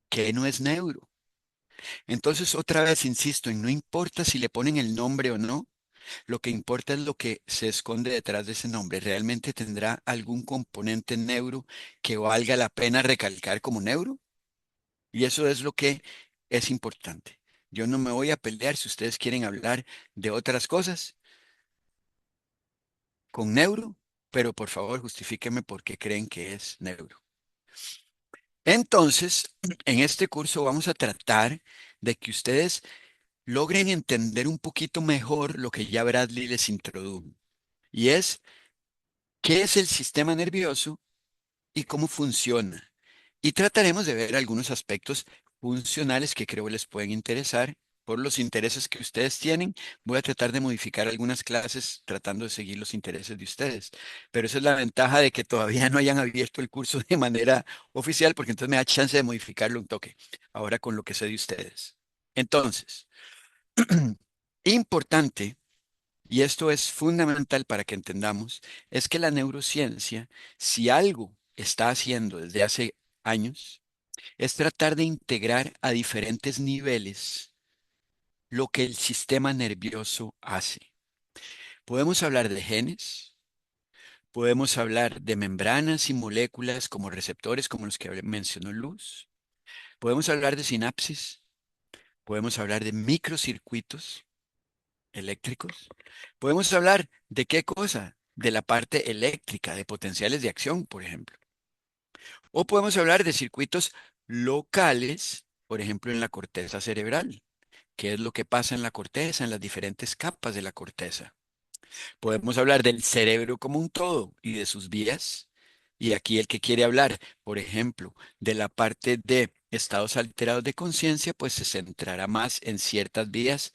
¿qué no es neuro? Entonces, otra vez insisto en no importa si le ponen el nombre o no, lo que importa es lo que se esconde detrás de ese nombre. ¿Realmente tendrá algún componente neuro que valga la pena recalcar como neuro? Y eso es lo que es importante. Yo no me voy a pelear si ustedes quieren hablar de otras cosas con neuro, pero por favor justifíqueme por qué creen que es neuro. Entonces, en este curso vamos a tratar de que ustedes logren entender un poquito mejor lo que ya Bradley les introdujo. Y es qué es el sistema nervioso y cómo funciona. Y trataremos de ver algunos aspectos funcionales que creo les pueden interesar. Por los intereses que ustedes tienen, voy a tratar de modificar algunas clases tratando de seguir los intereses de ustedes. Pero esa es la ventaja de que todavía no hayan abierto el curso de manera oficial, porque entonces me da chance de modificarlo un toque, ahora con lo que sé de ustedes. Entonces, importante, y esto es fundamental para que entendamos, es que la neurociencia, si algo está haciendo desde hace años, es tratar de integrar a diferentes niveles lo que el sistema nervioso hace. Podemos hablar de genes, podemos hablar de membranas y moléculas como receptores, como los que mencionó Luz, podemos hablar de sinapsis, podemos hablar de microcircuitos eléctricos, podemos hablar de qué cosa, de la parte eléctrica, de potenciales de acción, por ejemplo. O podemos hablar de circuitos locales, por ejemplo, en la corteza cerebral. ¿Qué es lo que pasa en la corteza, en las diferentes capas de la corteza? Podemos hablar del cerebro como un todo y de sus vías. Y aquí el que quiere hablar, por ejemplo, de la parte de estados alterados de conciencia, pues se centrará más en ciertas vías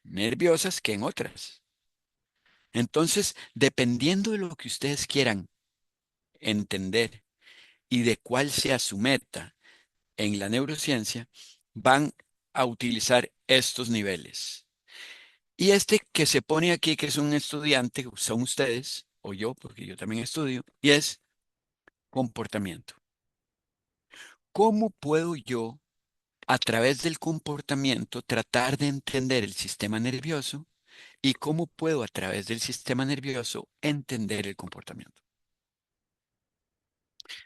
nerviosas que en otras. Entonces, dependiendo de lo que ustedes quieran entender y de cuál sea su meta en la neurociencia, van a utilizar estos niveles. Y este que se pone aquí, que es un estudiante, son ustedes, o yo, porque yo también estudio, y es comportamiento. ¿Cómo puedo yo, a través del comportamiento, tratar de entender el sistema nervioso? ¿Y cómo puedo, a través del sistema nervioso, entender el comportamiento?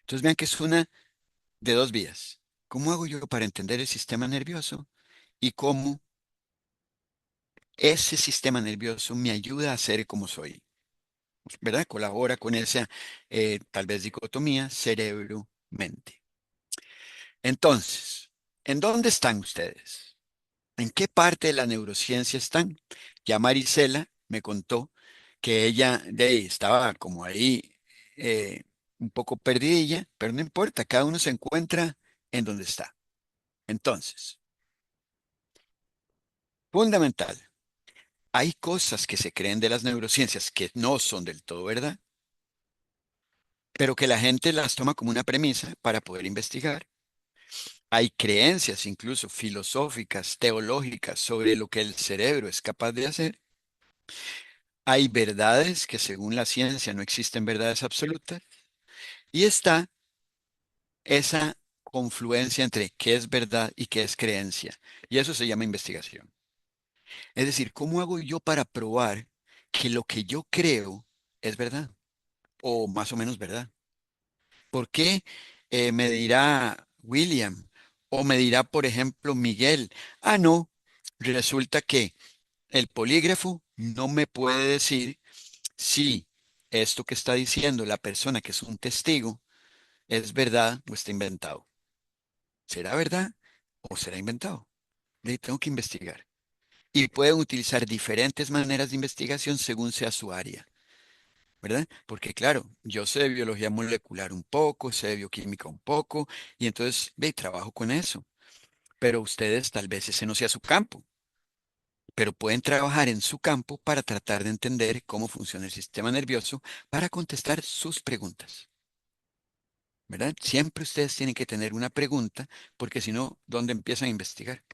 Entonces vean que es una de dos vías. ¿Cómo hago yo para entender el sistema nervioso? Y cómo ese sistema nervioso me ayuda a ser como soy, ¿verdad? Colabora con esa tal vez dicotomía cerebro-mente. Entonces, ¿en dónde están ustedes? ¿En qué parte de la neurociencia están? Ya Marisela me contó que ella de ahí estaba como ahí eh, un poco perdidilla, pero no importa, cada uno se encuentra en donde está. Entonces, fundamental, hay cosas que se creen de las neurociencias que no son del todo verdad, pero que la gente las toma como una premisa para poder investigar. Hay creencias incluso filosóficas, teológicas sobre lo que el cerebro es capaz de hacer. Hay verdades que según la ciencia no existen verdades absolutas. Y está esa confluencia entre qué es verdad y qué es creencia. Y eso se llama investigación. Es decir, ¿cómo hago yo para probar que lo que yo creo es verdad? O más o menos verdad. ¿Por qué me dirá William o me dirá, por ejemplo, Miguel? Ah, no, resulta que el polígrafo no me puede decir si esto que está diciendo la persona que es un testigo es verdad o está inventado. ¿Será verdad o será inventado? Tengo que investigar. Y pueden utilizar diferentes maneras de investigación según sea su área. ¿Verdad? Porque claro, yo sé de biología molecular un poco, sé de bioquímica un poco, y entonces trabajo con eso. Pero ustedes tal vez ese no sea su campo, pero pueden trabajar en su campo para tratar de entender cómo funciona el sistema nervioso para contestar sus preguntas. ¿Verdad? Siempre ustedes tienen que tener una pregunta, porque si no, ¿dónde empiezan a investigar?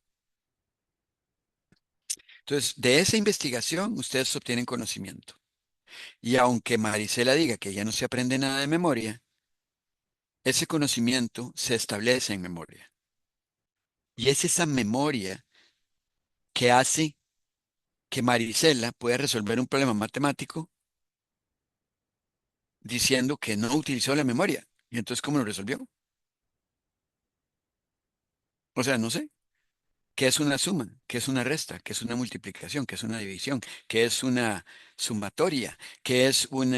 Entonces, de esa investigación ustedes obtienen conocimiento. Y aunque Marisela diga que ya no se aprende nada de memoria, ese conocimiento se establece en memoria. Y es esa memoria que hace que Marisela pueda resolver un problema matemático diciendo que no utilizó la memoria. ¿Y entonces cómo lo resolvió? O sea, no sé. ¿Qué es una suma? ¿Qué es una resta? ¿Qué es una multiplicación? ¿Qué es una división? ¿Qué es una sumatoria? ¿Qué es un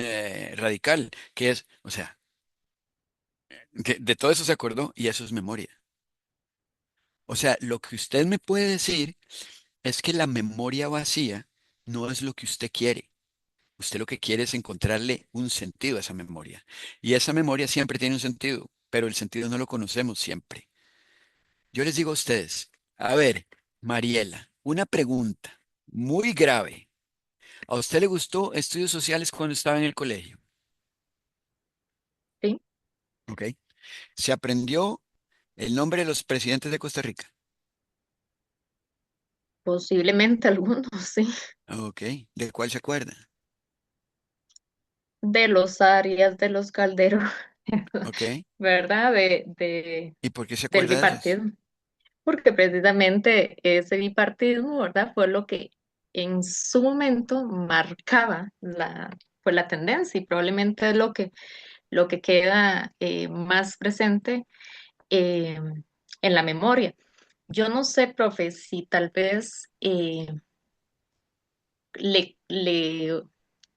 radical? ¿Qué es? O sea, de todo eso se acordó y eso es memoria. O sea, lo que usted me puede decir es que la memoria vacía no es lo que usted quiere. Usted lo que quiere es encontrarle un sentido a esa memoria. Y esa memoria siempre tiene un sentido, pero el sentido no lo conocemos siempre. Yo les digo a ustedes, a ver, Mariela, una pregunta muy grave. ¿A usted le gustó estudios sociales cuando estaba en el colegio? Sí, ¿Ok? ¿Se aprendió el nombre de los presidentes de Costa Rica? posiblemente algunos, sí, ¿Ok? ¿De cuál se acuerda? de los Arias, de los Calderos, ¿Ok? ¿verdad? ¿Y por qué se Del acuerda de esos? bipartidismo, porque precisamente ese bipartidismo, ¿verdad? Fue lo que en su momento marcaba pues la tendencia y probablemente es lo que queda más presente eh, en la memoria. Yo no sé, profe, si tal vez le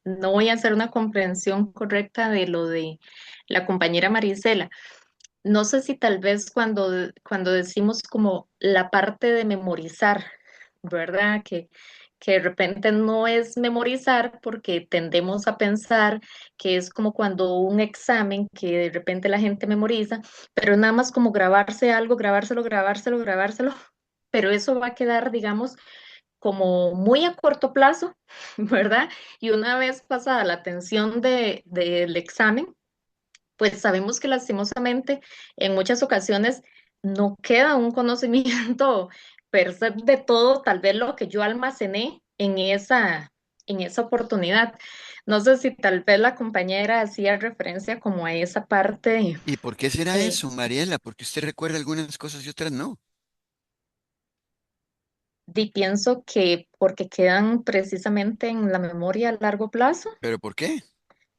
no voy a hacer una comprensión correcta de lo de la compañera Marisela. No sé si tal vez cuando decimos como la parte de memorizar, ¿verdad? Que de repente no es memorizar porque tendemos a pensar que es como cuando un examen que de repente la gente memoriza, pero nada más como grabarse algo, grabárselo, grabárselo, grabárselo, pero eso va a quedar, digamos, como muy a corto plazo, ¿verdad? Y una vez pasada la tensión del examen, pues sabemos que lastimosamente en muchas ocasiones no queda un conocimiento per se de todo, tal vez lo que yo almacené en esa oportunidad. No sé si tal vez la compañera hacía referencia como a esa parte. ¿Y por qué será eh, eso, Mariela? Porque usted recuerda algunas cosas y otras no. y pienso que porque quedan precisamente en la memoria a largo plazo. ¿Pero por qué?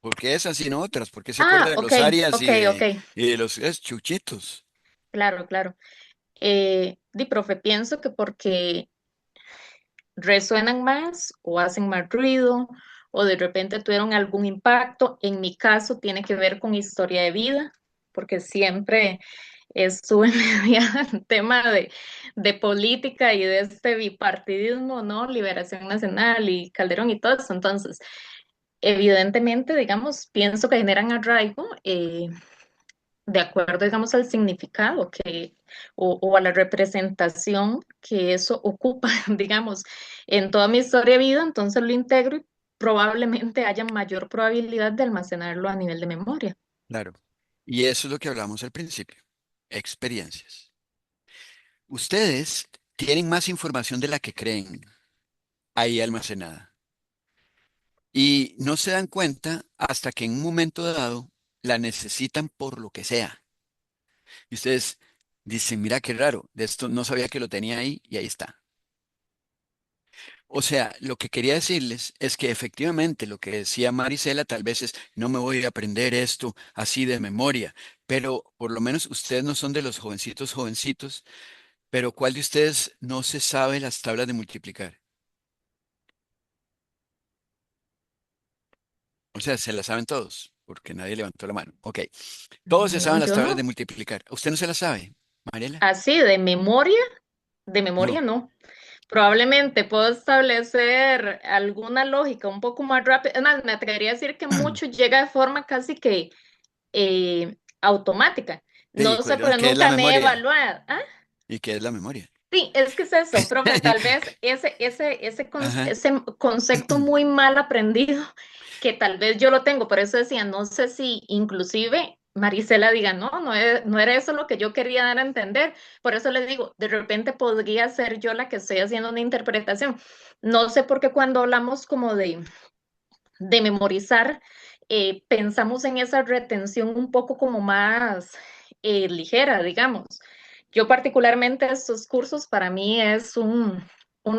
¿Por qué esas y no otras? ¿Por qué se acuerda Ah, de ok, los Arias ok, ok, y de los chuchitos? claro, claro. Profe, pienso que porque resuenan más o hacen más ruido o de repente tuvieron algún impacto. En mi caso tiene que ver con historia de vida, porque siempre estuve mediada en tema de política y de este bipartidismo, ¿no? Liberación Nacional y Calderón y todo eso. Entonces, evidentemente, digamos, pienso que generan arraigo. De acuerdo, digamos, al significado o a la representación que eso ocupa, digamos, en toda mi historia de vida, entonces lo integro y probablemente haya mayor probabilidad de almacenarlo a nivel de memoria. Claro. Y eso es lo que hablamos al principio. Experiencias. Ustedes tienen más información de la que creen ahí almacenada. Y no se dan cuenta hasta que en un momento dado la necesitan por lo que sea. Y ustedes dicen, mira qué raro, de esto no sabía que lo tenía ahí y ahí está. O sea, lo que quería decirles es que efectivamente lo que decía Marisela tal vez es, no me voy a aprender esto así de memoria, pero por lo menos ustedes no son de los jovencitos jovencitos, pero ¿cuál de ustedes no se sabe las tablas de multiplicar? O sea, se las saben todos, porque nadie levantó la mano. Ok, todos se No, saben las yo tablas de no. multiplicar. ¿Usted no se las sabe, Mariela? Así, de memoria No. no. Probablemente puedo establecer alguna lógica un poco más rápida. Es más, me atrevería a decir que mucho llega de forma casi que automática. Sí, No sé, pero ¿qué es la nunca me he memoria? evaluado. ¿Y qué es la memoria? Sí, es que es eso, profe, tal vez Ajá, ese concepto muy mal aprendido, que tal vez yo lo tengo, por eso decía, no sé si inclusive Marisela diga, no, no era eso lo que yo quería dar a entender, por eso le digo, de repente podría ser yo la que estoy haciendo una interpretación. No sé por qué cuando hablamos como de memorizar, pensamos en esa retención un poco como más ligera, digamos. Yo particularmente estos cursos para mí es un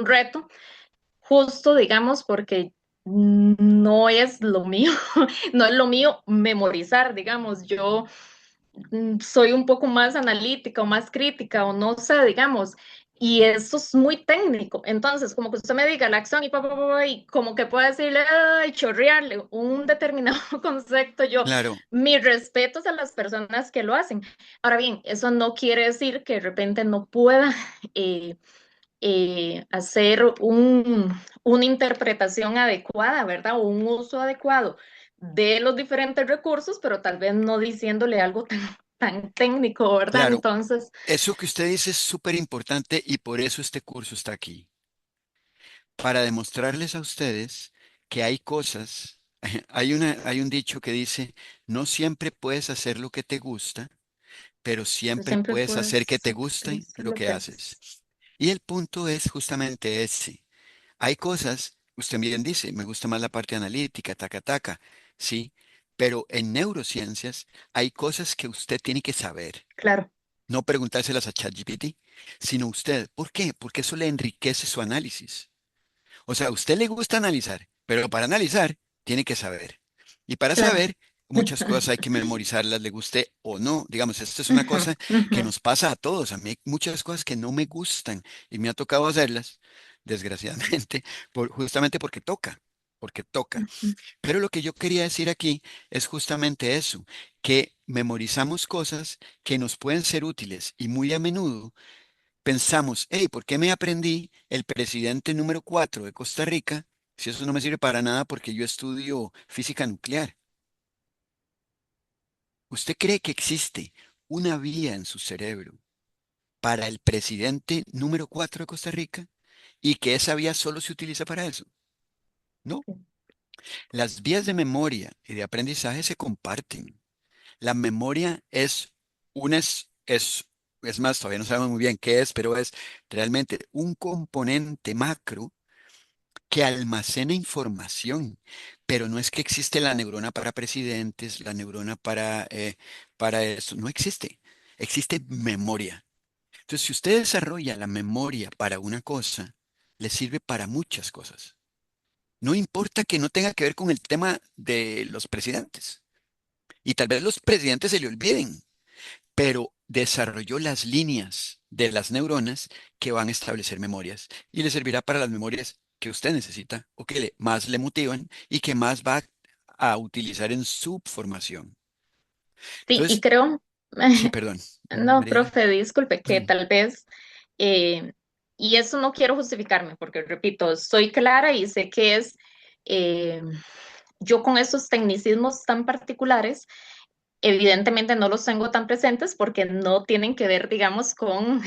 reto, justo, digamos, porque no es lo mío, no es lo mío memorizar, digamos, yo soy un poco más analítica o más crítica o no sé, digamos, y eso es muy técnico. Entonces, como que usted me diga la acción y como que pueda decirle, ay, chorrearle un determinado concepto, yo, claro. mis respetos a las personas que lo hacen. Ahora bien, eso no quiere decir que de repente no pueda hacer una interpretación adecuada, ¿verdad? O un uso adecuado de los diferentes recursos, pero tal vez no diciéndole algo tan técnico, ¿verdad? Claro, Entonces, eso que usted dice es súper importante y por eso este curso está aquí, para demostrarles a ustedes que hay cosas, hay un dicho que dice, no siempre puedes hacer lo que te gusta, pero pero siempre siempre puedes hacer que puedes te guste hacer lo lo que que haces. haces. Y el punto es justamente ese. Hay cosas, usted bien dice, me gusta más la parte analítica, taca, taca, sí, pero en neurociencias hay cosas que usted tiene que saber, Claro, no preguntárselas a ChatGPT, sino usted. ¿Por qué? Porque eso le enriquece su análisis. O sea, a usted le gusta analizar, pero para analizar tiene que saber. Y para claro. saber, muchas cosas hay que memorizarlas, le guste o no. Digamos, esta es una cosa que nos pasa a todos. A mí hay muchas cosas que no me gustan y me ha tocado hacerlas, desgraciadamente, justamente porque toca, porque toca. Pero lo que yo quería decir aquí es justamente eso, que memorizamos cosas que nos pueden ser útiles y muy a menudo pensamos, hey, ¿por qué me aprendí el presidente número 4 de Costa Rica si eso no me sirve para nada porque yo estudio física nuclear? ¿Usted cree que existe una vía en su cerebro para el presidente número 4 de Costa Rica y que esa vía solo se utiliza para eso? No, las vías de memoria y de aprendizaje se comparten. La memoria es una, es más, todavía no sabemos muy bien qué es, pero es realmente un componente macro que almacena información, pero no es que existe la neurona para presidentes, la neurona para eso, no existe, existe memoria. Entonces, si usted desarrolla la memoria para una cosa, le sirve para muchas cosas. No importa que no tenga que ver con el tema de los presidentes. Y tal vez los presidentes se le olviden, pero desarrolló las líneas de las neuronas que van a establecer memorias y le servirá para las memorias que usted necesita o que más le motivan y que más va a utilizar en su formación. Sí, y Entonces, creo, sí, perdón, no, Mariela. profe, disculpe, que tal vez, eh, y eso no quiero justificarme, porque repito, soy clara y sé que es, eh, yo con esos tecnicismos tan particulares, evidentemente no los tengo tan presentes porque no tienen que ver, digamos, con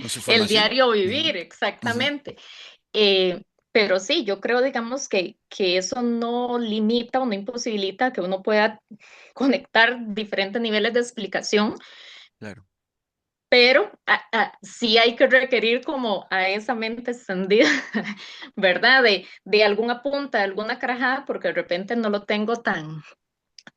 Con su el formación. diario Ujú, vivir, ujú. exactamente. Pero sí, yo creo, digamos, que eso no limita o no imposibilita que uno pueda conectar diferentes niveles de explicación, Claro. pero sí hay que requerir como a esa mente extendida, ¿verdad? De algún apunte, alguna carajada, porque de repente no lo tengo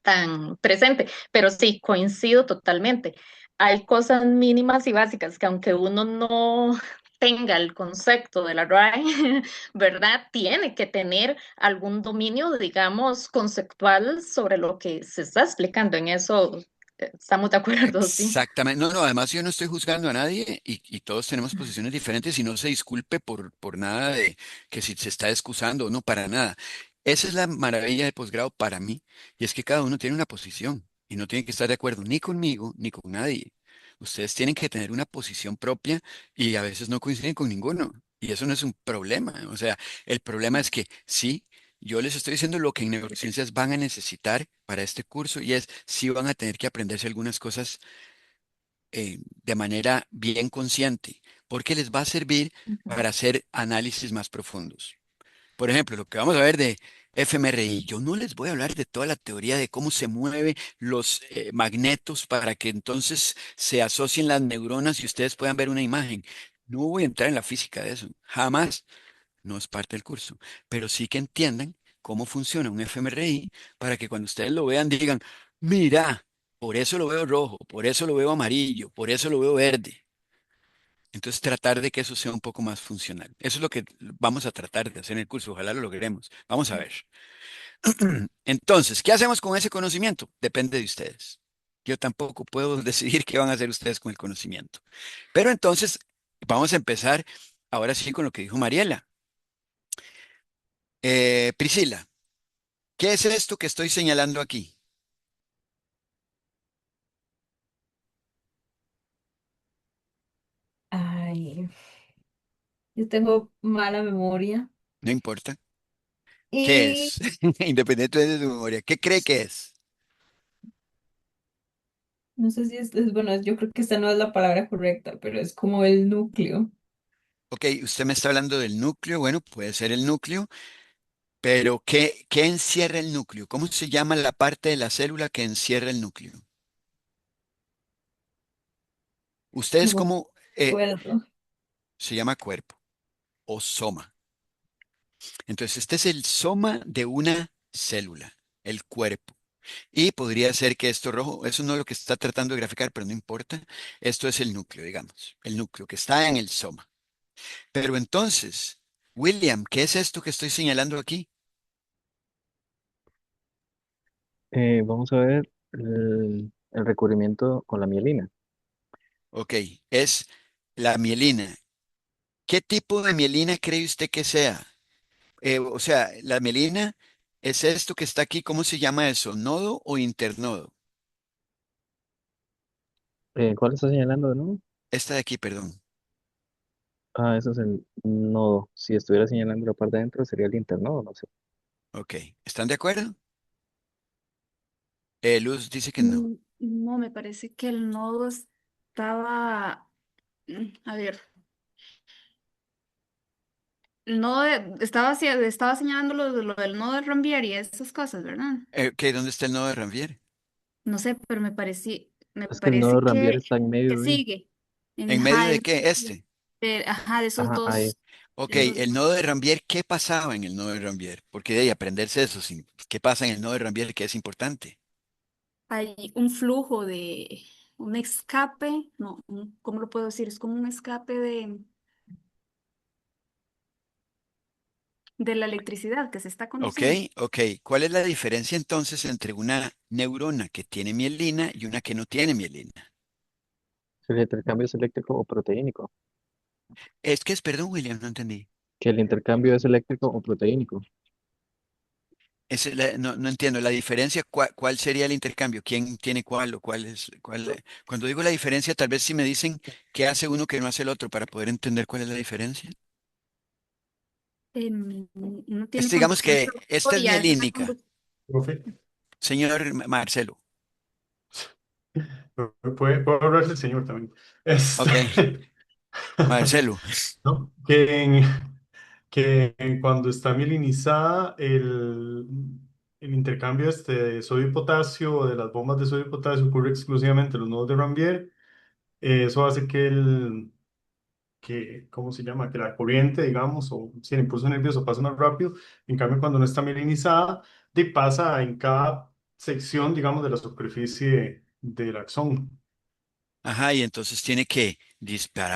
tan presente, pero sí, coincido totalmente. Hay cosas mínimas y básicas que aunque uno no tenga el concepto de la RAE, ¿verdad? Tiene que tener algún dominio, digamos, conceptual sobre lo que se está explicando. En eso estamos de acuerdo, sí. Exactamente. No, no, además yo no estoy juzgando a nadie y todos tenemos posiciones diferentes y no se disculpe por nada de que si se está excusando o no, para nada. Esa es la maravilla de posgrado para mí y es que cada uno tiene una posición y no tiene que estar de acuerdo ni conmigo ni con nadie. Ustedes tienen que tener una posición propia y a veces no coinciden con ninguno y eso no es un problema. O sea, el problema es que sí. Yo les estoy diciendo lo que en neurociencias van a necesitar para este curso y es si van a tener que aprenderse algunas cosas de manera bien consciente, porque les va a servir Ujú. para hacer análisis más profundos. Por ejemplo, lo que vamos a ver de fMRI, yo no les voy a hablar de toda la teoría de cómo se mueven los magnetos para que entonces se asocien las neuronas y ustedes puedan ver una imagen. No voy a entrar en la física de eso, jamás, no es parte del curso, pero sí que entiendan cómo funciona un fMRI para que cuando ustedes lo vean digan, mira, por eso lo veo rojo, por eso lo veo amarillo, por eso lo veo verde. Entonces tratar de que eso sea un poco más funcional. Eso es lo que vamos a tratar de hacer en el curso, ojalá lo logremos. Vamos a ver. Entonces, ¿qué hacemos con ese conocimiento? Depende de ustedes. Yo tampoco puedo decidir qué van a hacer ustedes con el conocimiento. Pero entonces, vamos a empezar ahora sí con lo que dijo Mariela. Priscila. ¿Qué es esto que estoy señalando aquí? Ay, Yo tengo mala memoria No importa. ¿Qué y es? Independientemente de tu memoria. ¿Qué cree que es? no sé si bueno, yo creo que esta no es la palabra correcta, pero es como el núcleo. Ok, usted me está hablando del núcleo. Bueno, puede ser el núcleo, pero ¿qué encierra el núcleo? ¿Cómo se llama la parte de la célula que encierra el núcleo? Ustedes No como me acuerdo. se llama cuerpo o soma. Entonces, este es el soma de una célula, el cuerpo. Y podría ser que esto rojo, eso no es lo que está tratando de graficar, pero no importa. Esto es el núcleo, digamos, el núcleo que está en el soma. Pero entonces, William, ¿qué es esto que estoy señalando aquí? Vamos a ver el recubrimiento con la mielina. Ok, es la mielina. ¿Qué tipo de mielina cree usted que sea? O sea, la mielina es esto que está aquí, ¿cómo se llama eso? ¿Nodo o internodo? ¿Cuál está señalando de nuevo? Esta de aquí, perdón. Ah, eso es el nodo. Si estuviera señalando la parte de adentro, sería el internodo, no sé. Ok, ¿están de acuerdo? Luz dice que no. No, me parece que el nodo estaba, a ver, el nodo estaba señalando lo del nodo de Rambier y esas cosas, ¿verdad? Ok, ¿dónde está el nodo de Ranvier? No sé, pero me Es que el nodo parece de Rambier está en que medio de... sigue. ¿En medio de qué? Este. Ajá, Ajá, ahí. Ok, de esos el dos. nodo de Rambier, ¿qué pasaba en el nodo de Rambier? Porque de ahí aprenderse eso, ¿qué pasa en el nodo de Rambier que es importante? Hay un flujo un escape, no, ¿cómo lo puedo decir? Es como un escape de la electricidad que se está Ok, conduciendo. ok. ¿Cuál es la diferencia entonces entre una neurona que tiene mielina y una que no tiene mielina? Si el intercambio es eléctrico o proteínico. Perdón, William, no entendí. Que el intercambio es eléctrico o proteínico. No entiendo la diferencia. ¿Cuál sería el intercambio? ¿Quién tiene cuál o cuál es cuál? Cuando digo la diferencia, tal vez si me dicen qué hace uno que no hace el otro para poder entender cuál es la diferencia. Uno tiene Digamos conducción que esta es y es una mielínica, conducción. Profe, señor Marcelo. puede hablarse el señor también. Ok, Marcelo. ¿No? Que cuando está mielinizada, el intercambio de sodio y potasio, de las bombas de sodio y potasio, ocurre exclusivamente en los nodos de Rambier. Eso hace ¿cómo se llama? Que la corriente, digamos, o si el impulso nervioso pasa más rápido. En cambio, cuando no está mielinizada, pasa en cada sección, digamos, de la superficie del axón. Ajá, y entonces tiene que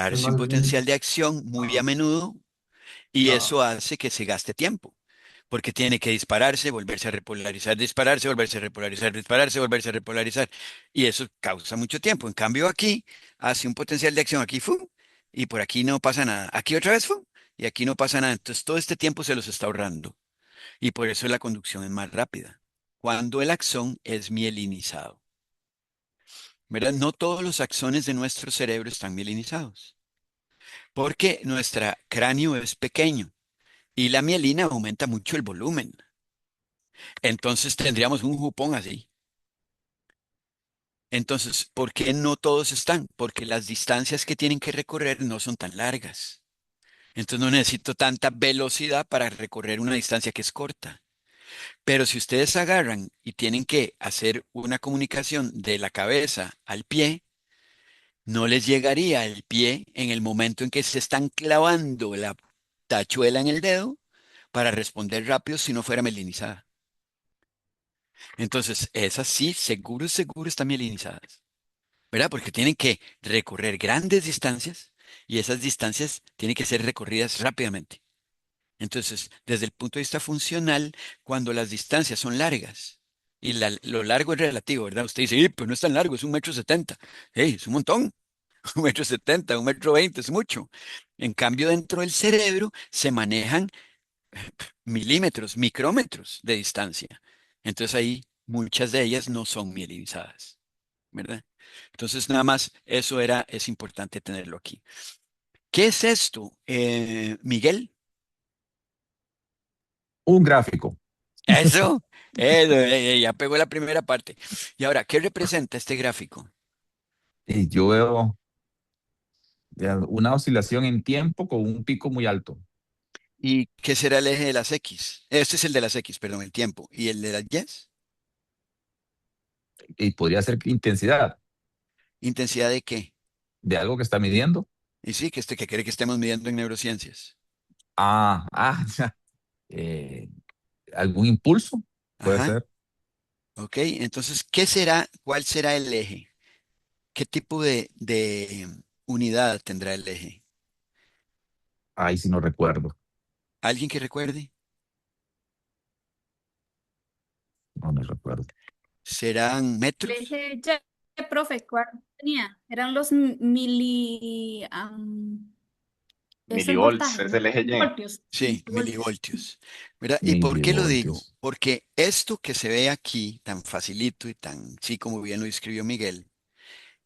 Es dispararse un más lento. potencial de acción muy a Ajá. menudo y eso Ah, hace que se gaste tiempo, porque tiene que dispararse, volverse a repolarizar, dispararse, volverse a repolarizar, dispararse, volverse a repolarizar y eso causa mucho tiempo. En cambio aquí hace un potencial de acción aquí, ¡fum! Y por aquí no pasa nada. Aquí otra vez, ¡fum! Y aquí no pasa nada. Entonces todo este tiempo se los está ahorrando y por eso la conducción es más rápida. Cuando el axón es mielinizado. ¿Verdad? No todos los axones de nuestro cerebro están mielinizados, porque nuestro cráneo es pequeño y la mielina aumenta mucho el volumen. Entonces tendríamos un jupón así. Entonces, ¿por qué no todos están? Porque las distancias que tienen que recorrer no son tan largas. Entonces no necesito tanta velocidad para recorrer una distancia que es corta. Pero si ustedes agarran y tienen que hacer una comunicación de la cabeza al pie, no les llegaría el pie en el momento en que se están clavando la tachuela en el dedo para responder rápido si no fuera melinizada. Entonces, esas sí, seguro, seguro están mielinizadas, ¿verdad? Porque tienen que recorrer grandes distancias y esas distancias tienen que ser recorridas rápidamente. Entonces, desde el punto de vista funcional, cuando las distancias son largas, y lo largo es relativo, ¿verdad? Usted dice, pero no es tan largo, es 1,70 m. ¡Hey, es un montón! 1,70 m, 1,20 m es mucho. En cambio, dentro del cerebro se manejan milímetros, micrómetros de distancia. Entonces ahí muchas de ellas no son mielinizadas, ¿verdad? Entonces nada más es importante tenerlo aquí. ¿Qué es esto, Miguel? Un gráfico. Eso, ya pegó la primera parte. Y ahora, ¿qué representa este gráfico? Y yo veo una oscilación en tiempo con un pico muy alto. ¿Y qué será el eje de las X? Este es el de las X, perdón, el tiempo. ¿Y el de las Y? Y podría ser intensidad ¿Intensidad de qué? de algo que está midiendo. Y sí, que cree que estemos midiendo en neurociencias. Ah, ah, eh, algún impulso, puede Ajá, ser. ok. Entonces, ¿qué será? ¿Cuál será el eje? ¿Qué tipo de unidad tendrá el eje? Ahí sí no recuerdo. ¿Alguien que recuerde? No, no recuerdo. ¿Serán Le metros? dije, ya, profe, ¿cuál tenía? Eran los mili, eso es Milivolts voltaje, es ¿no? el eje Y. Voltios, Sí, voltios. milivoltios. ¿Verdad? ¿Y por qué lo digo? Milivoltios. Porque esto que se ve aquí, tan facilito y tan, sí como bien lo describió Miguel,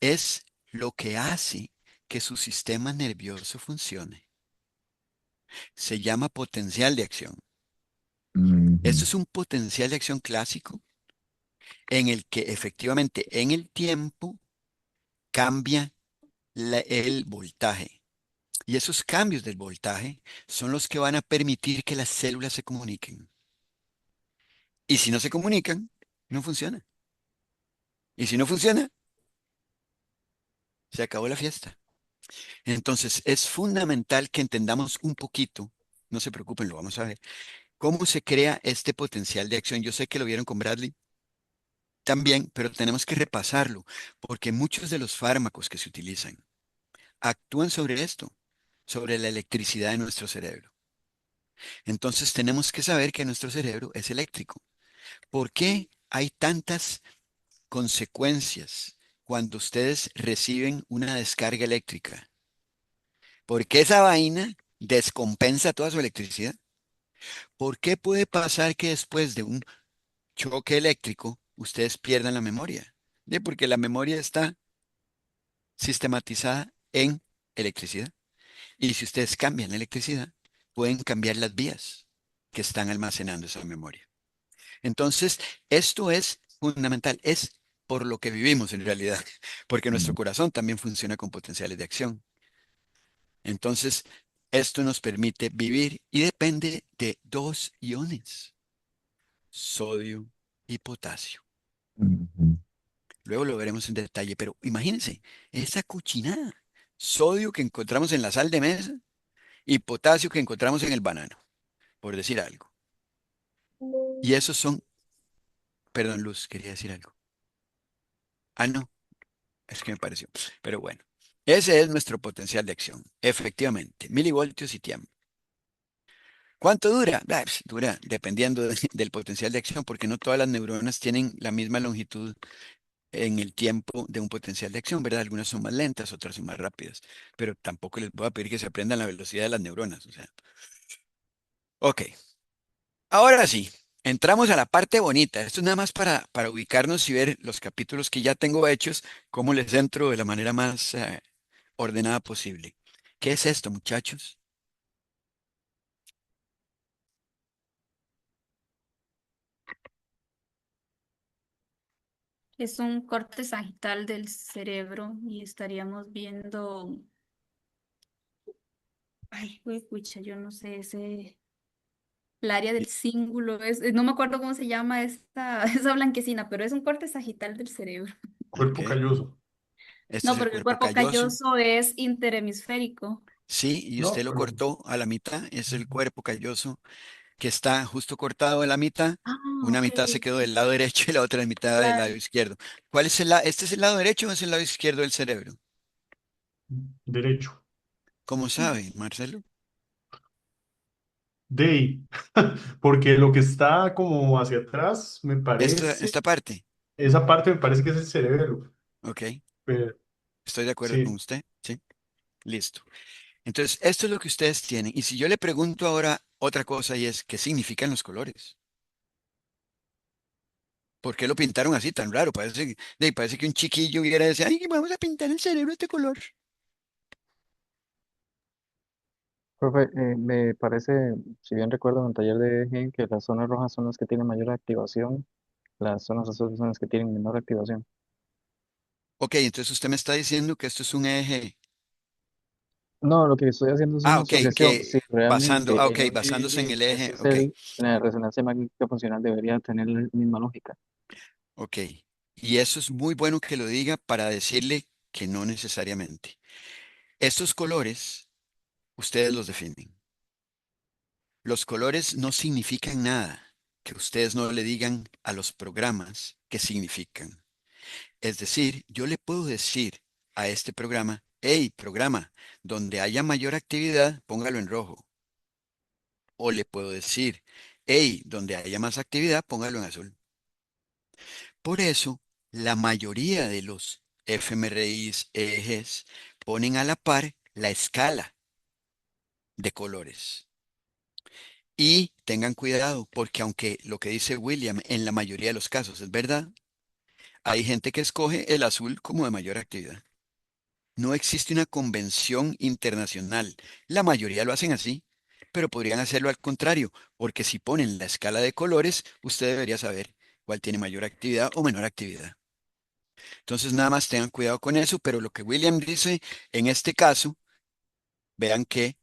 es lo que hace que su sistema nervioso funcione. Se llama potencial de acción. Esto Ujú. es un potencial de acción clásico en el que efectivamente en el tiempo cambia el voltaje. Y esos cambios del voltaje son los que van a permitir que las células se comuniquen. Y si no se comunican, no funciona. Y si no funciona, se acabó la fiesta. Entonces es fundamental que entendamos un poquito, no se preocupen, lo vamos a ver, cómo se crea este potencial de acción. Yo sé que lo vieron con Bradley también, pero tenemos que repasarlo, porque muchos de los fármacos que se utilizan actúan sobre esto, sobre la electricidad de nuestro cerebro. Entonces tenemos que saber que nuestro cerebro es eléctrico. ¿Por qué hay tantas consecuencias cuando ustedes reciben una descarga eléctrica? Porque esa vaina descompensa toda su electricidad. ¿Por qué puede pasar que después de un choque eléctrico ustedes pierdan la memoria? Porque la memoria está sistematizada en electricidad. Y si ustedes cambian la electricidad, pueden cambiar las vías que están almacenando esa memoria. Entonces, esto es fundamental, es por lo que vivimos en realidad, porque nuestro corazón también funciona con potenciales de acción. Entonces, esto nos permite vivir y depende de dos iones, sodio y potasio. Ujú. Luego lo veremos en detalle, pero imagínense, esa cochinada, sodio que encontramos en la sal de mesa y potasio que encontramos en el banano, por decir algo. Y esos son, perdón, Luz, quería decir algo. Ah, no, es que me pareció. Pero bueno, ese es nuestro potencial de acción, efectivamente, milivoltios y tiempo. ¿Cuánto dura? Dura dependiendo del potencial de acción, porque no todas las neuronas tienen la misma longitud en el tiempo de un potencial de acción, ¿verdad? Algunas son más lentas, otras son más rápidas, pero tampoco les voy a pedir que se aprendan la velocidad de las neuronas, o sea. Ok, ahora sí, entramos a la parte bonita. Esto es nada más para ubicarnos y ver los capítulos que ya tengo hechos, cómo les entro de la manera más ordenada posible. ¿Qué es esto, muchachos? Es un corte sagital del cerebro y estaríamos viendo, ay, pucha, yo no sé, el área del cíngulo, no me acuerdo cómo se llama esta, esa blanquecina, pero es un corte sagital del cerebro. Ok, Cuerpo calloso. este No, es el porque el cuerpo cuerpo calloso. calloso es interhemisférico. Sí, y usted No, lo pero. cortó a la mitad, es el cuerpo calloso que está justo cortado de la mitad. Ah, Una ok. mitad se quedó del lado derecho y la otra mitad del lado Claro. izquierdo. ¿Cuál es el lado? ¿Este es el lado derecho o es el lado izquierdo del cerebro? Derecho. ¿Cómo sabe, Marcelo? De ahí. Porque lo que está como hacia atrás, me parece, Esta parte. esa parte me parece que es el cerebro. Ok, Pero, estoy de acuerdo con sí, usted. Sí, listo. Entonces, esto es lo que ustedes tienen. Y si yo le pregunto ahora otra cosa y es, ¿qué significan los colores? ¿Por qué lo pintaron así tan raro? Parece que un chiquillo hubiera decir, ay, vamos a pintar el cerebro de este color. Profe, me parece, si bien recuerdo en el taller de EG, que las zonas rojas son las que tienen mayor activación, las zonas azules son las que tienen menor activación. Ok, entonces usted me está diciendo que esto es un eje. No, lo que estoy haciendo es Ah, una ok, asociación. Si realmente ok, el basándose en EG, el eje, ese es ok, la resonancia magnética funcional debería tener la misma lógica. ok. Y eso es muy bueno que lo diga para decirle que no necesariamente. Estos colores, ustedes los definen. Los colores no significan nada que ustedes no le digan a los programas qué significan. Es decir, yo le puedo decir a este programa, hey, programa, donde haya mayor actividad, póngalo en rojo. O le puedo decir, hey, donde haya más actividad, póngalo en azul. Por eso, la mayoría de los fMRIs, ejes, ponen a la par la escala de colores. Y tengan cuidado, porque aunque lo que dice William en la mayoría de los casos es verdad, hay gente que escoge el azul como de mayor actividad. No existe una convención internacional. La mayoría lo hacen así, pero podrían hacerlo al contrario, porque si ponen la escala de colores, usted debería saber cuál tiene mayor actividad o menor actividad. Entonces, nada más tengan cuidado con eso, pero lo que William dice en este caso, vean que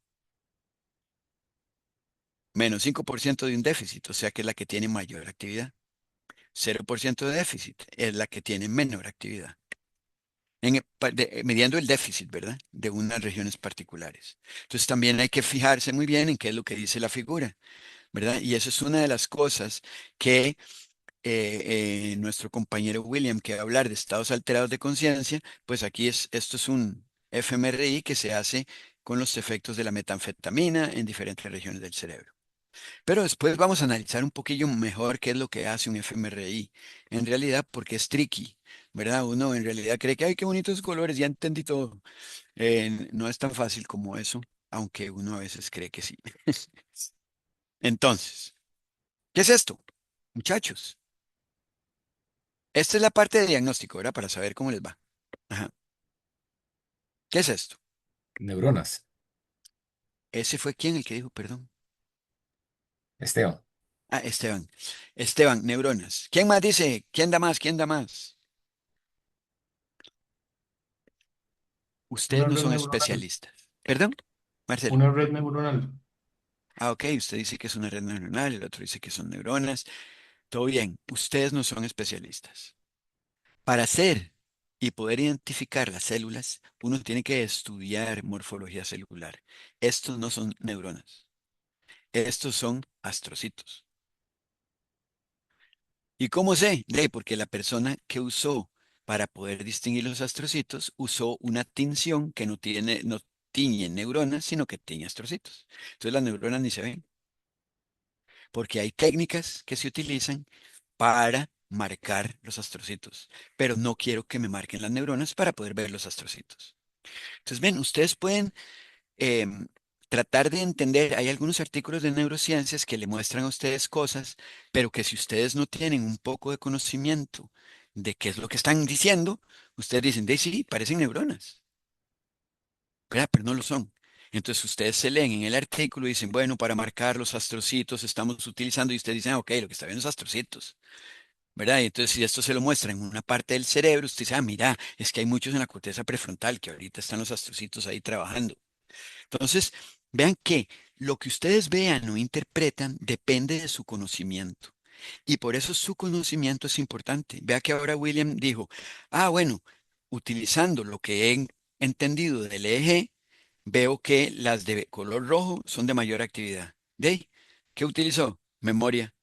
menos 5% de un déficit, o sea que es la que tiene mayor actividad. 0% de déficit es la que tiene menor actividad. Midiendo el déficit, ¿verdad? De unas regiones particulares. Entonces también hay que fijarse muy bien en qué es lo que dice la figura, ¿verdad? Y eso es una de las cosas que nuestro compañero William, que va a hablar de estados alterados de conciencia, pues aquí esto es un fMRI que se hace con los efectos de la metanfetamina en diferentes regiones del cerebro. Pero después vamos a analizar un poquillo mejor qué es lo que hace un fMRI. En realidad, porque es tricky, ¿verdad? Uno en realidad cree que, ay, qué bonitos colores, ya entendí todo. No es tan fácil como eso, aunque uno a veces cree que sí. Entonces, ¿qué es esto? Muchachos, esta es la parte de diagnóstico, ¿verdad? Para saber cómo les va. Ajá. ¿Qué es esto? Neuronas. Ese fue quién el que dijo, perdón. Esteban. Ah, Esteban. Esteban, neuronas. ¿Quién más dice? ¿Quién da más? ¿Quién da más? Ustedes Una no red son neuronal. especialistas. ¿Perdón? Marcelo. Una red neuronal. Ah, ok, usted dice que es una red neuronal, el otro dice que son neuronas. Todo bien, ustedes no son especialistas. Para hacer y poder identificar las células, uno tiene que estudiar morfología celular. Estos no son neuronas, estos son astrocitos. ¿Y cómo sé? Porque la persona que usó para poder distinguir los astrocitos usó una tinción que no tiñe neuronas, sino que tiñe astrocitos. Entonces las neuronas ni se ven, porque hay técnicas que se utilizan para marcar los astrocitos, pero no quiero que me marquen las neuronas para poder ver los astrocitos. Entonces, ven, ustedes pueden em, tratar de entender, hay algunos artículos de neurociencias que le muestran a ustedes cosas, pero que si ustedes no tienen un poco de conocimiento de qué es lo que están diciendo, ustedes dicen, de sí, parecen neuronas, ¿verdad? Pero no lo son. Entonces ustedes se leen en el artículo y dicen, bueno, para marcar los astrocitos estamos utilizando, y ustedes dicen, ok, lo que está viendo es astrocitos. ¿Verdad? Y entonces, si esto se lo muestra en una parte del cerebro, usted dice, ah, mira, es que hay muchos en la corteza prefrontal que ahorita están los astrocitos ahí trabajando. Entonces, vean que lo que ustedes vean o interpretan depende de su conocimiento. Y por eso su conocimiento es importante. Vea que ahora William dijo, ah, bueno, utilizando lo que he entendido del EEG, veo que las de color rojo son de mayor actividad. ¿De ahí? ¿Qué utilizó? Memoria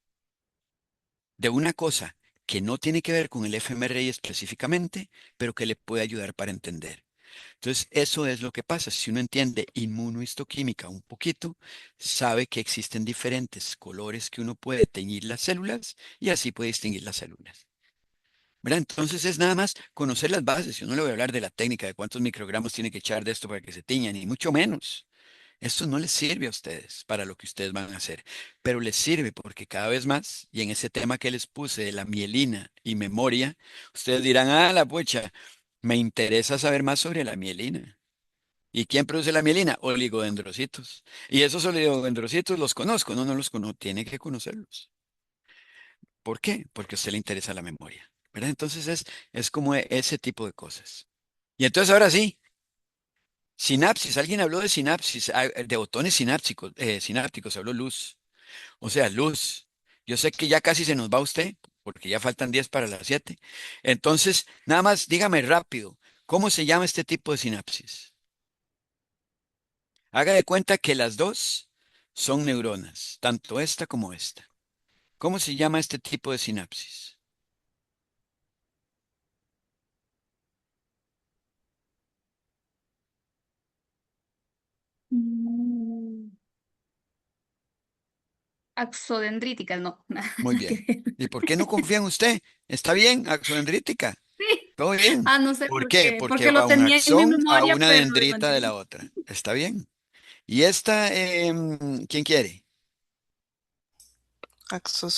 de una cosa que no tiene que ver con el fMRI específicamente, pero que le puede ayudar para entender. Entonces, eso es lo que pasa. Si uno entiende inmunohistoquímica un poquito, sabe que existen diferentes colores que uno puede teñir las células y así puede distinguir las células. ¿Verdad? Entonces es nada más conocer las bases. Yo no le voy a hablar de la técnica, de cuántos microgramos tiene que echar de esto para que se tiña, ni mucho menos. Esto no les sirve a ustedes para lo que ustedes van a hacer, pero les sirve porque cada vez más, y en ese tema que les puse de la mielina y memoria, ustedes dirán, ah, la pucha, me interesa saber más sobre la mielina. ¿Y quién produce la mielina? Oligodendrocitos. Y esos oligodendrocitos los conozco, no los conozco, tiene que conocerlos. ¿Por qué? Porque a usted le interesa la memoria, ¿verdad? Entonces es como ese tipo de cosas. Y entonces ahora sí, sinapsis, alguien habló de sinapsis, de botones sinápticos, habló Luz. O sea, Luz, yo sé que ya casi se nos va usted, porque ya faltan 10 para las 7. Entonces, nada más dígame rápido, ¿cómo se llama este tipo de sinapsis? Haga de cuenta que las dos son neuronas, tanto esta como esta. ¿Cómo se llama este tipo de sinapsis? Mm, Axodendríticas, no, Muy nada que bien. ver. ¿Y por qué no confía en usted? ¿Está bien, axodendrítica? Sí. ¿Todo bien? Ah, no sé ¿Por por qué? qué, Porque porque va lo un tenía en mi axón a memoria, una pero lo dendrita de la olvidé. otra. ¿Está bien? ¿Y esta, quién quiere?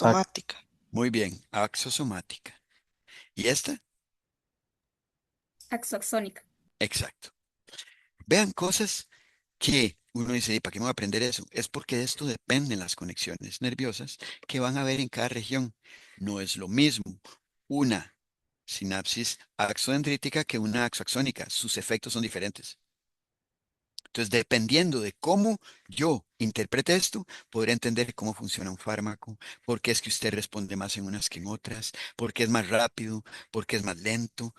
Ah, Axosomática. Muy bien, axosomática. ¿Y esta? Axoxónica. Exacto. Vean cosas que uno dice, ¿y para qué me voy a aprender eso? Es porque de esto dependen las conexiones nerviosas que van a haber en cada región. No es lo mismo una sinapsis axodendrítica que una axoaxónica. Sus efectos son diferentes. Entonces, dependiendo de cómo yo interprete esto, podré entender cómo funciona un fármaco, por qué es que usted responde más en unas que en otras, por qué es más rápido, por qué es más lento.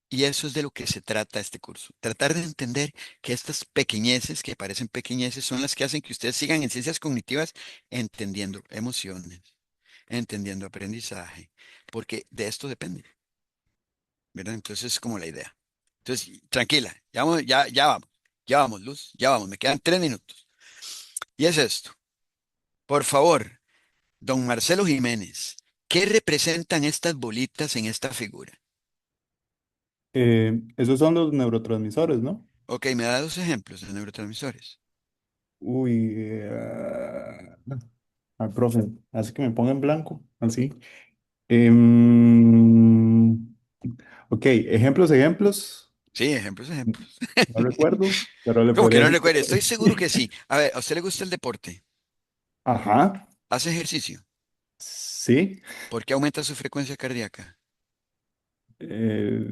Y eso es de lo que se trata este curso. Tratar de entender que estas pequeñeces, que parecen pequeñeces, son las que hacen que ustedes sigan en ciencias cognitivas entendiendo emociones, entendiendo aprendizaje, porque de esto depende, ¿verdad? Entonces es como la idea. Entonces, tranquila, ya vamos, Luz, ya vamos, me quedan 3 minutos. Y es esto. Por favor, don Marcelo Jiménez, ¿qué representan estas bolitas en esta figura? Esos son los neurotransmisores, ¿no? Ok, me da 2 ejemplos de neurotransmisores. Uy, al profe, hace que me ponga en blanco, así. Em, ok, ejemplos. Sí, ejemplos. No recuerdo, pero le ¿Cómo que podría no decir recuerde? Estoy seguro que sí. A ver, ¿a usted le gusta el deporte? Ajá, ¿Hace ejercicio? sí. ¿Por qué aumenta su frecuencia cardíaca? eh,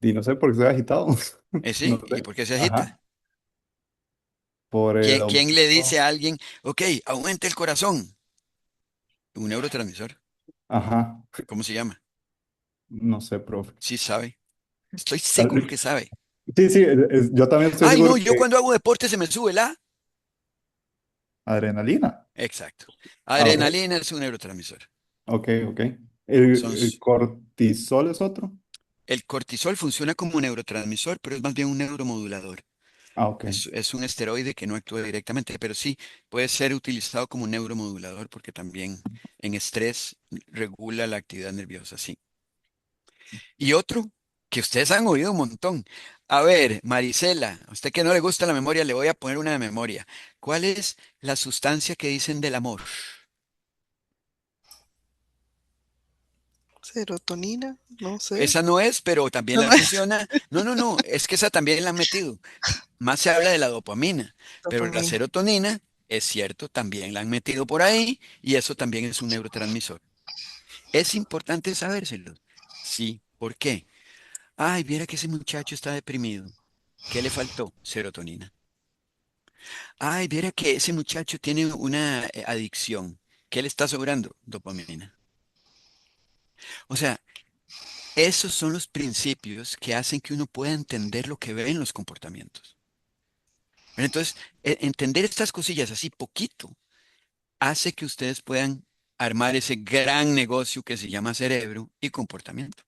y no sé por qué estoy agitado. No Sí, ¿y sé. por qué se agita? Ajá, por el ¿Quién le dice aumento. a alguien, ok, aumente el corazón? Un neurotransmisor. Ajá, ¿Cómo se llama? no sé, profe. Sí sabe. Estoy Tal- seguro que sabe. Sí, sí, yo también estoy Ay, seguro no, yo que cuando hago deporte se me sube la. adrenalina. Exacto. Ah, ok, Adrenalina es un neurotransmisor. ok, ok. Son, El cortisol es otro. el cortisol funciona como un neurotransmisor, pero es más bien un neuromodulador. Ah, ok. Es un esteroide que no actúa directamente, pero sí puede ser utilizado como un neuromodulador porque también en estrés regula la actividad nerviosa, sí. Y otro que ustedes han oído un montón. A ver, Marisela, a usted que no le gusta la memoria, le voy a poner una de memoria. ¿Cuál es la sustancia que dicen del amor? Serotonina, no sé. Esa no es, pero también Esa no la es menciona. No, no, no, es que esa también la han metido. Más se habla de la dopamina, pero la dopamina. serotonina, es cierto, también la han metido por ahí y eso también es un neurotransmisor. Es importante sabérselo. Sí, ¿por qué? Ay, viera que ese muchacho está deprimido. ¿Qué le faltó? Serotonina. Ay, viera que ese muchacho tiene una adicción. ¿Qué le está sobrando? Dopamina. O sea, esos son los principios que hacen que uno pueda entender lo que ve en los comportamientos. Entonces, entender estas cosillas así poquito hace que ustedes puedan armar ese gran negocio que se llama cerebro y comportamiento,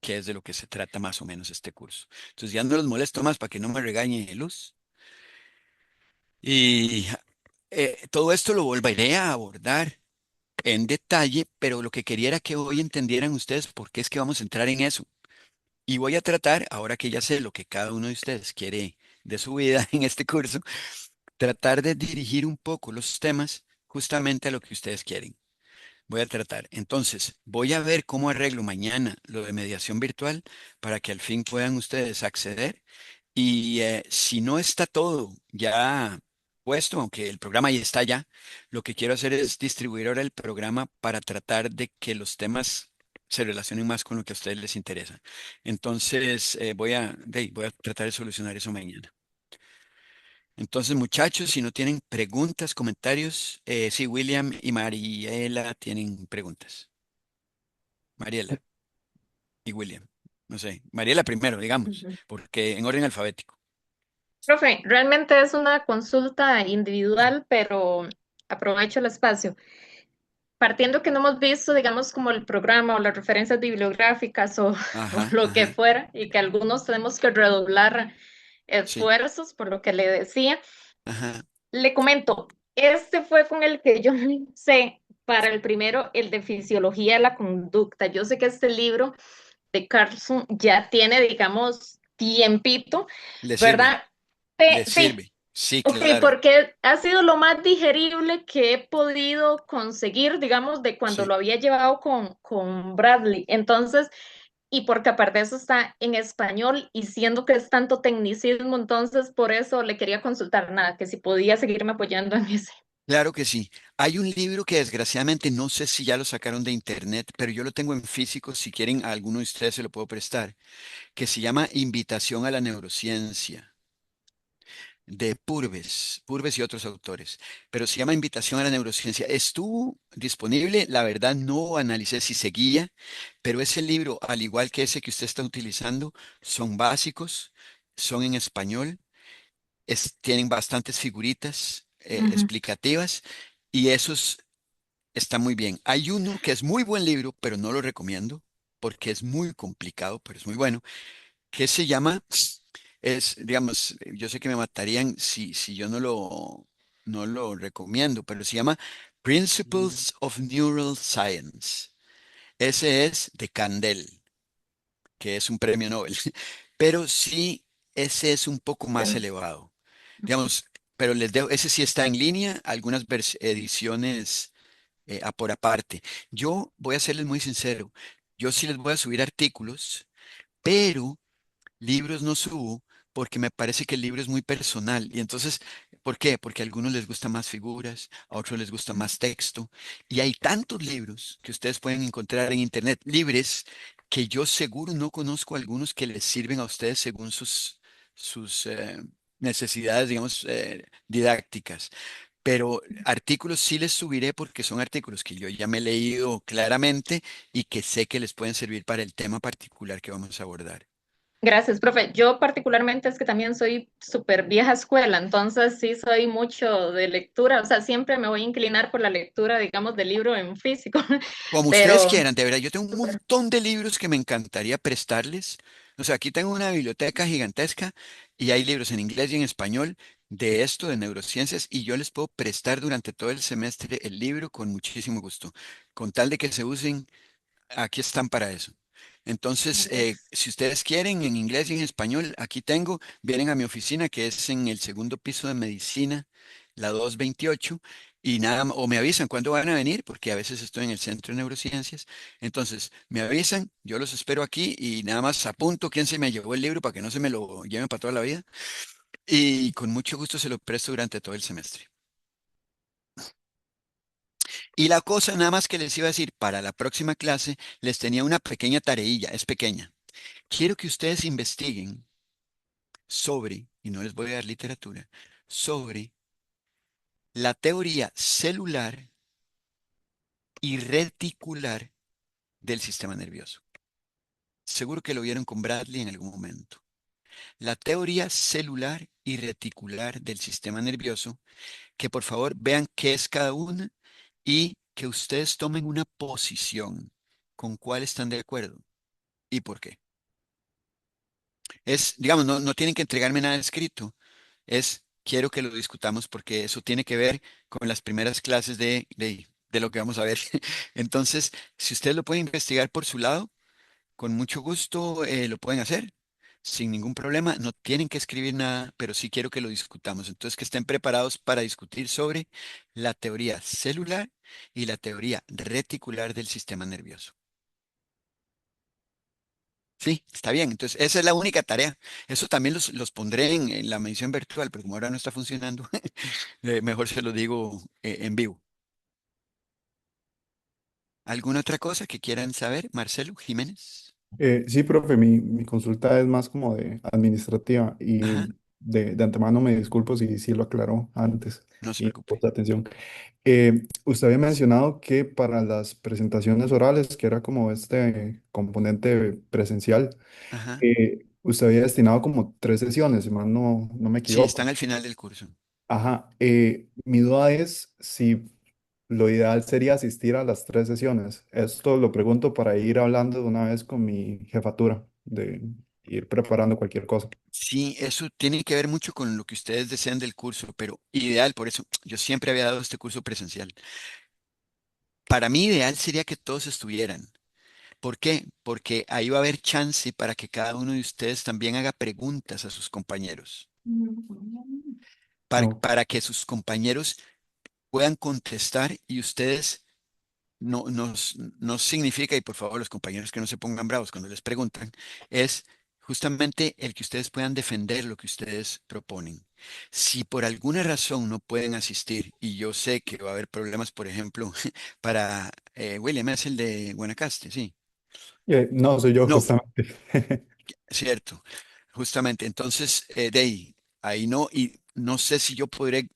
que es de lo que se trata más o menos este curso. Entonces ya no los molesto más para que no me regañe Luz. Y todo esto lo volveré a abordar en detalle, pero lo que quería era que hoy entendieran ustedes por qué es que vamos a entrar en eso. Y voy a tratar, ahora que ya sé lo que cada uno de ustedes quiere de su vida en este curso, tratar de dirigir un poco los temas justamente a lo que ustedes quieren. Voy a tratar. Entonces, voy a ver cómo arreglo mañana lo de mediación virtual para que al fin puedan ustedes acceder Y si no está todo ya puesto, aunque el programa ya está ya, lo que quiero hacer es distribuir ahora el programa para tratar de que los temas se relacionen más con lo que a ustedes les interesa. Entonces, voy a tratar de solucionar eso mañana. Entonces, muchachos, si no tienen preguntas, comentarios, sí, William y Mariela tienen preguntas. Mariela y William. No sé, Mariela primero, digamos, Ujú. porque en orden alfabético. Profe, realmente es una consulta individual, pero aprovecho el espacio. Partiendo que no hemos visto, digamos, como el programa o las referencias bibliográficas o, o Ajá, lo que ajá, fuera, y que algunos tenemos que redoblar sí, esfuerzos, por lo que le decía, ajá, le comento, este fue con el que yo sé para el primero, el de Fisiología de la Conducta. Yo sé que este libro de Carlson ya tiene, digamos, tiempito, le sirve, ¿verdad? le Sí, sirve, sí, ok, claro, porque ha sido lo más digerible que he podido conseguir, digamos, de cuando sí. lo había llevado con Bradley. Entonces, y porque aparte de eso está en español y siendo que es tanto tecnicismo, entonces por eso le quería consultar nada, que si podía seguirme apoyando en ese. Claro que sí. Hay un libro que desgraciadamente no sé si ya lo sacaron de internet, pero yo lo tengo en físico, si quieren a alguno de ustedes se lo puedo prestar, que se llama Invitación a la Neurociencia, de Purves y otros autores, pero se llama Invitación a la Neurociencia. Estuvo disponible, la verdad no analicé si seguía, pero ese libro, al igual que ese que usted está utilizando, son básicos, son en español, tienen bastantes figuritas Ujú. explicativas y esos están muy bien. Hay uno que es muy buen libro, pero no lo recomiendo porque es muy complicado, pero es muy bueno, que se llama, digamos, yo sé que me matarían si yo no lo recomiendo, pero se llama Principles of Neural Science. Ese es de Candel, que es un premio Nobel, pero sí, ese es un poco más elevado. Digamos, pero les dejo, ese sí está en línea, algunas ediciones a por aparte. Yo voy a serles muy sincero, yo sí les voy a subir artículos, pero libros no subo porque me parece que el libro es muy personal. Y entonces, ¿por qué? Porque a algunos les gustan más figuras, a otros les gusta más texto. Y hay tantos libros que ustedes pueden encontrar en internet, libres, que yo seguro no conozco algunos que les sirven a ustedes según sus necesidades, digamos, didácticas. Pero artículos sí les subiré porque son artículos que yo ya me he leído claramente y que sé que les pueden servir para el tema particular que vamos a abordar. Gracias, profe. Yo particularmente es que también soy súper vieja escuela, entonces sí soy mucho de lectura, o sea, siempre me voy a inclinar por la lectura, digamos, del libro en físico, Como ustedes pero quieran, de verdad, yo tengo un súper. montón de libros que me encantaría prestarles. O sea, aquí tengo una biblioteca gigantesca y hay libros en inglés y en español de esto, de neurociencias, y yo les puedo prestar durante todo el semestre el libro con muchísimo gusto. Con tal de que se usen, aquí están para eso. Entonces, si ustedes quieren, en inglés y en español, aquí tengo, vienen a mi oficina, que es en el segundo piso de medicina, la 228, y nada, o me avisan cuándo van a venir, porque a veces estoy en el centro de neurociencias. Entonces, me avisan, yo los espero aquí y nada más apunto quién se me llevó el libro para que no se me lo lleven para toda la vida. Y con mucho gusto se lo presto durante todo el semestre. Y la cosa, nada más que les iba a decir, para la próxima clase, les tenía una pequeña tareilla, es pequeña. Quiero que ustedes investiguen sobre, y no les voy a dar literatura, sobre la teoría celular y reticular del sistema nervioso. Seguro que lo vieron con Bradley en algún momento. La teoría celular y reticular del sistema nervioso, que por favor vean qué es cada una y que ustedes tomen una posición con cuál están de acuerdo y por qué. Es, digamos, no tienen que entregarme nada escrito. Quiero que lo discutamos porque eso tiene que ver con las primeras clases de lo que vamos a ver. Entonces, si ustedes lo pueden investigar por su lado, con mucho gusto lo pueden hacer. Sin ningún problema, no tienen que escribir nada, pero sí quiero que lo discutamos. Entonces, que estén preparados para discutir sobre la teoría celular y la teoría reticular del sistema nervioso. Sí, está bien. Entonces, esa es la única tarea. Eso también los pondré en la medición virtual, pero como ahora no está funcionando, mejor se lo digo en vivo. ¿Alguna otra cosa que quieran saber, Marcelo Jiménez? Sí, profe, mi consulta es más como de administrativa y Ajá, de antemano me disculpo si sí lo aclaró antes no se y preocupe. puse atención. Usted había mencionado que para las presentaciones orales, que era como este componente presencial, Ajá. usted había destinado como 3 sesiones, si mal no me Sí, están equivoco. al final del curso. Ajá, mi duda es si lo ideal sería asistir a las 3 sesiones. Esto lo pregunto para ir hablando de una vez con mi jefatura, de ir preparando cualquier cosa. Sí, eso tiene que ver mucho con lo que ustedes desean del curso, pero ideal, por eso yo siempre había dado este curso presencial. Para mí ideal sería que todos estuvieran. ¿Por qué? Porque ahí va a haber chance para que cada uno de ustedes también haga preguntas a sus compañeros, No. para que sus compañeros puedan contestar y ustedes no significa, y por favor los compañeros que no se pongan bravos cuando les preguntan, es justamente el que ustedes puedan defender lo que ustedes proponen. Si por alguna razón no pueden asistir, y yo sé que va a haber problemas, por ejemplo, para William, es el de Guanacaste, sí. No, soy yo No, justamente. cierto, justamente. Entonces, ahí no, y no sé si yo podré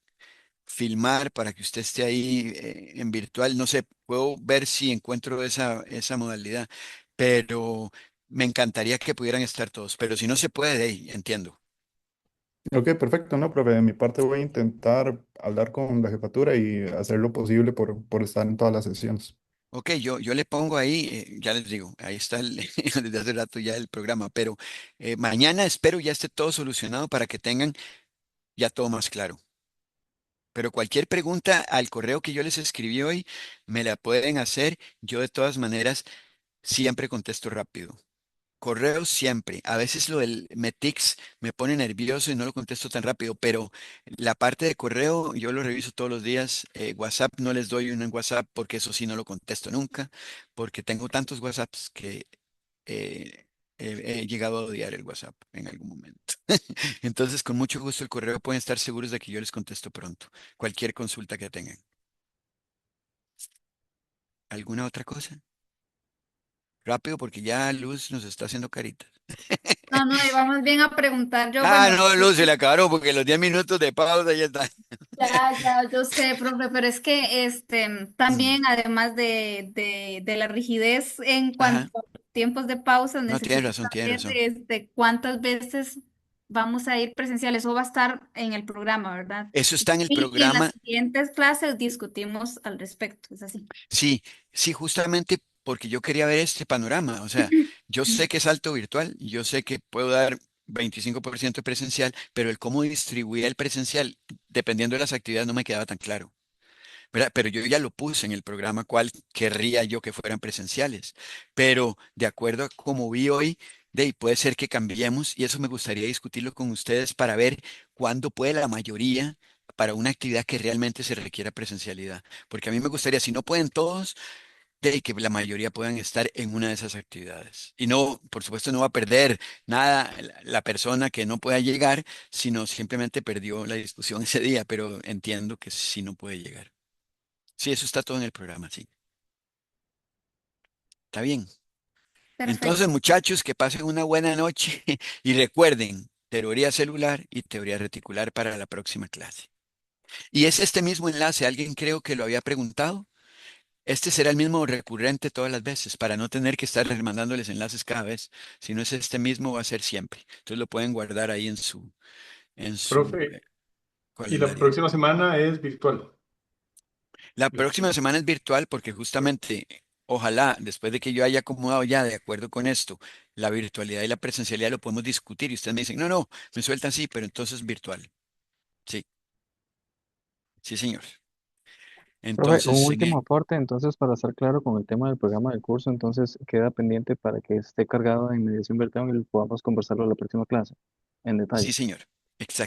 filmar para que usted esté ahí en virtual. No sé, puedo ver si encuentro esa modalidad, pero me encantaría que pudieran estar todos. Pero si no se puede, entiendo. Ok, perfecto, no, profe. De mi parte voy a intentar hablar con la jefatura y hacer lo posible por estar en todas las sesiones. Ok, yo le pongo ahí, ya les digo, ahí está desde hace rato ya el programa, pero mañana espero ya esté todo solucionado para que tengan ya todo más claro. Pero cualquier pregunta al correo que yo les escribí hoy, me la pueden hacer. Yo de todas maneras siempre contesto rápido. Correo siempre. A veces lo del Metix me pone nervioso y no lo contesto tan rápido, pero la parte de correo yo lo reviso todos los días. WhatsApp no les doy uno en WhatsApp porque eso sí no lo contesto nunca, porque tengo tantos WhatsApps que eh, he llegado a odiar el WhatsApp en algún momento. Entonces, con mucho gusto el correo pueden estar seguros de que yo les contesto pronto. Cualquier consulta que tengan. ¿Alguna otra cosa? Rápido porque ya Luz nos está haciendo caritas. No, no, y vamos bien a preguntar yo, Ah, bueno, no, Luz, se le acabaron porque los 10 minutos de pausa ya están. ya, yo sé, profe, pero es que Mm, también, además de la rigidez en ajá, cuanto a tiempos de pausa, no, necesito tiene saber razón. cuántas veces vamos a ir presencial. Eso va a estar en el programa, ¿verdad? Eso está en el Y en las programa. siguientes clases discutimos al respecto, es así. Sí, sí, justamente porque yo quería ver este panorama. O sea, yo sé que es alto virtual, yo sé que puedo dar 25% presencial, pero el cómo distribuir el presencial, dependiendo de las actividades, no me quedaba tan claro. ¿Verdad? Pero yo ya lo puse en el programa cuál querría yo que fueran presenciales. Pero de acuerdo a cómo vi hoy, puede ser que cambiemos y eso me gustaría discutirlo con ustedes para ver cuándo puede la mayoría para una actividad que realmente se requiera presencialidad. Porque a mí me gustaría, si no pueden todos, que la mayoría puedan estar en una de esas actividades. Y no, por supuesto, no va a perder nada la persona que no pueda llegar, sino simplemente perdió la discusión ese día, pero entiendo que sí no puede llegar. Sí, eso está todo en el programa, sí. Está bien. Perfecto. Entonces, muchachos, que pasen una buena noche y recuerden, teoría celular y teoría reticular para la próxima clase. Y es este mismo enlace, alguien creo que lo había preguntado. Este será el mismo recurrente todas las veces para no tener que estar mandándoles enlaces cada vez. Si no es este mismo, va a ser siempre. Entonces lo pueden guardar ahí en su Profe, y la calendario. próxima semana es virtual. La Este, próxima semana es virtual porque justamente, ojalá, después de que yo haya acomodado ya de acuerdo con esto, la virtualidad y la presencialidad lo podemos discutir y ustedes me dicen, no, no, me sueltan sí, pero entonces virtual. Sí, sí, señor. Profe, un Entonces, último aporte, entonces, para estar claro con el tema del programa del curso, entonces queda pendiente para que esté cargado en mediación virtual y podamos conversarlo en la próxima clase, en sí, detalle. señor,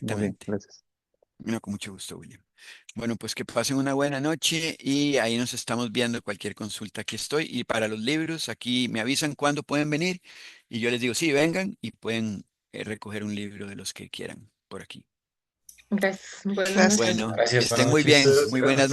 Muy bien, exactamente. gracias. No, con mucho gusto, William. Bueno, pues que pasen una buena noche y ahí nos estamos viendo. Cualquier consulta, aquí estoy. Y para los libros, aquí me avisan cuándo pueden venir y yo les digo, sí, vengan y pueden recoger un libro de los que quieran por aquí. Gracias. Buenas Gracias. noches. Bueno, que Gracias, buenas estén muy noches. bien. Ustedes, Muy buenas gracias.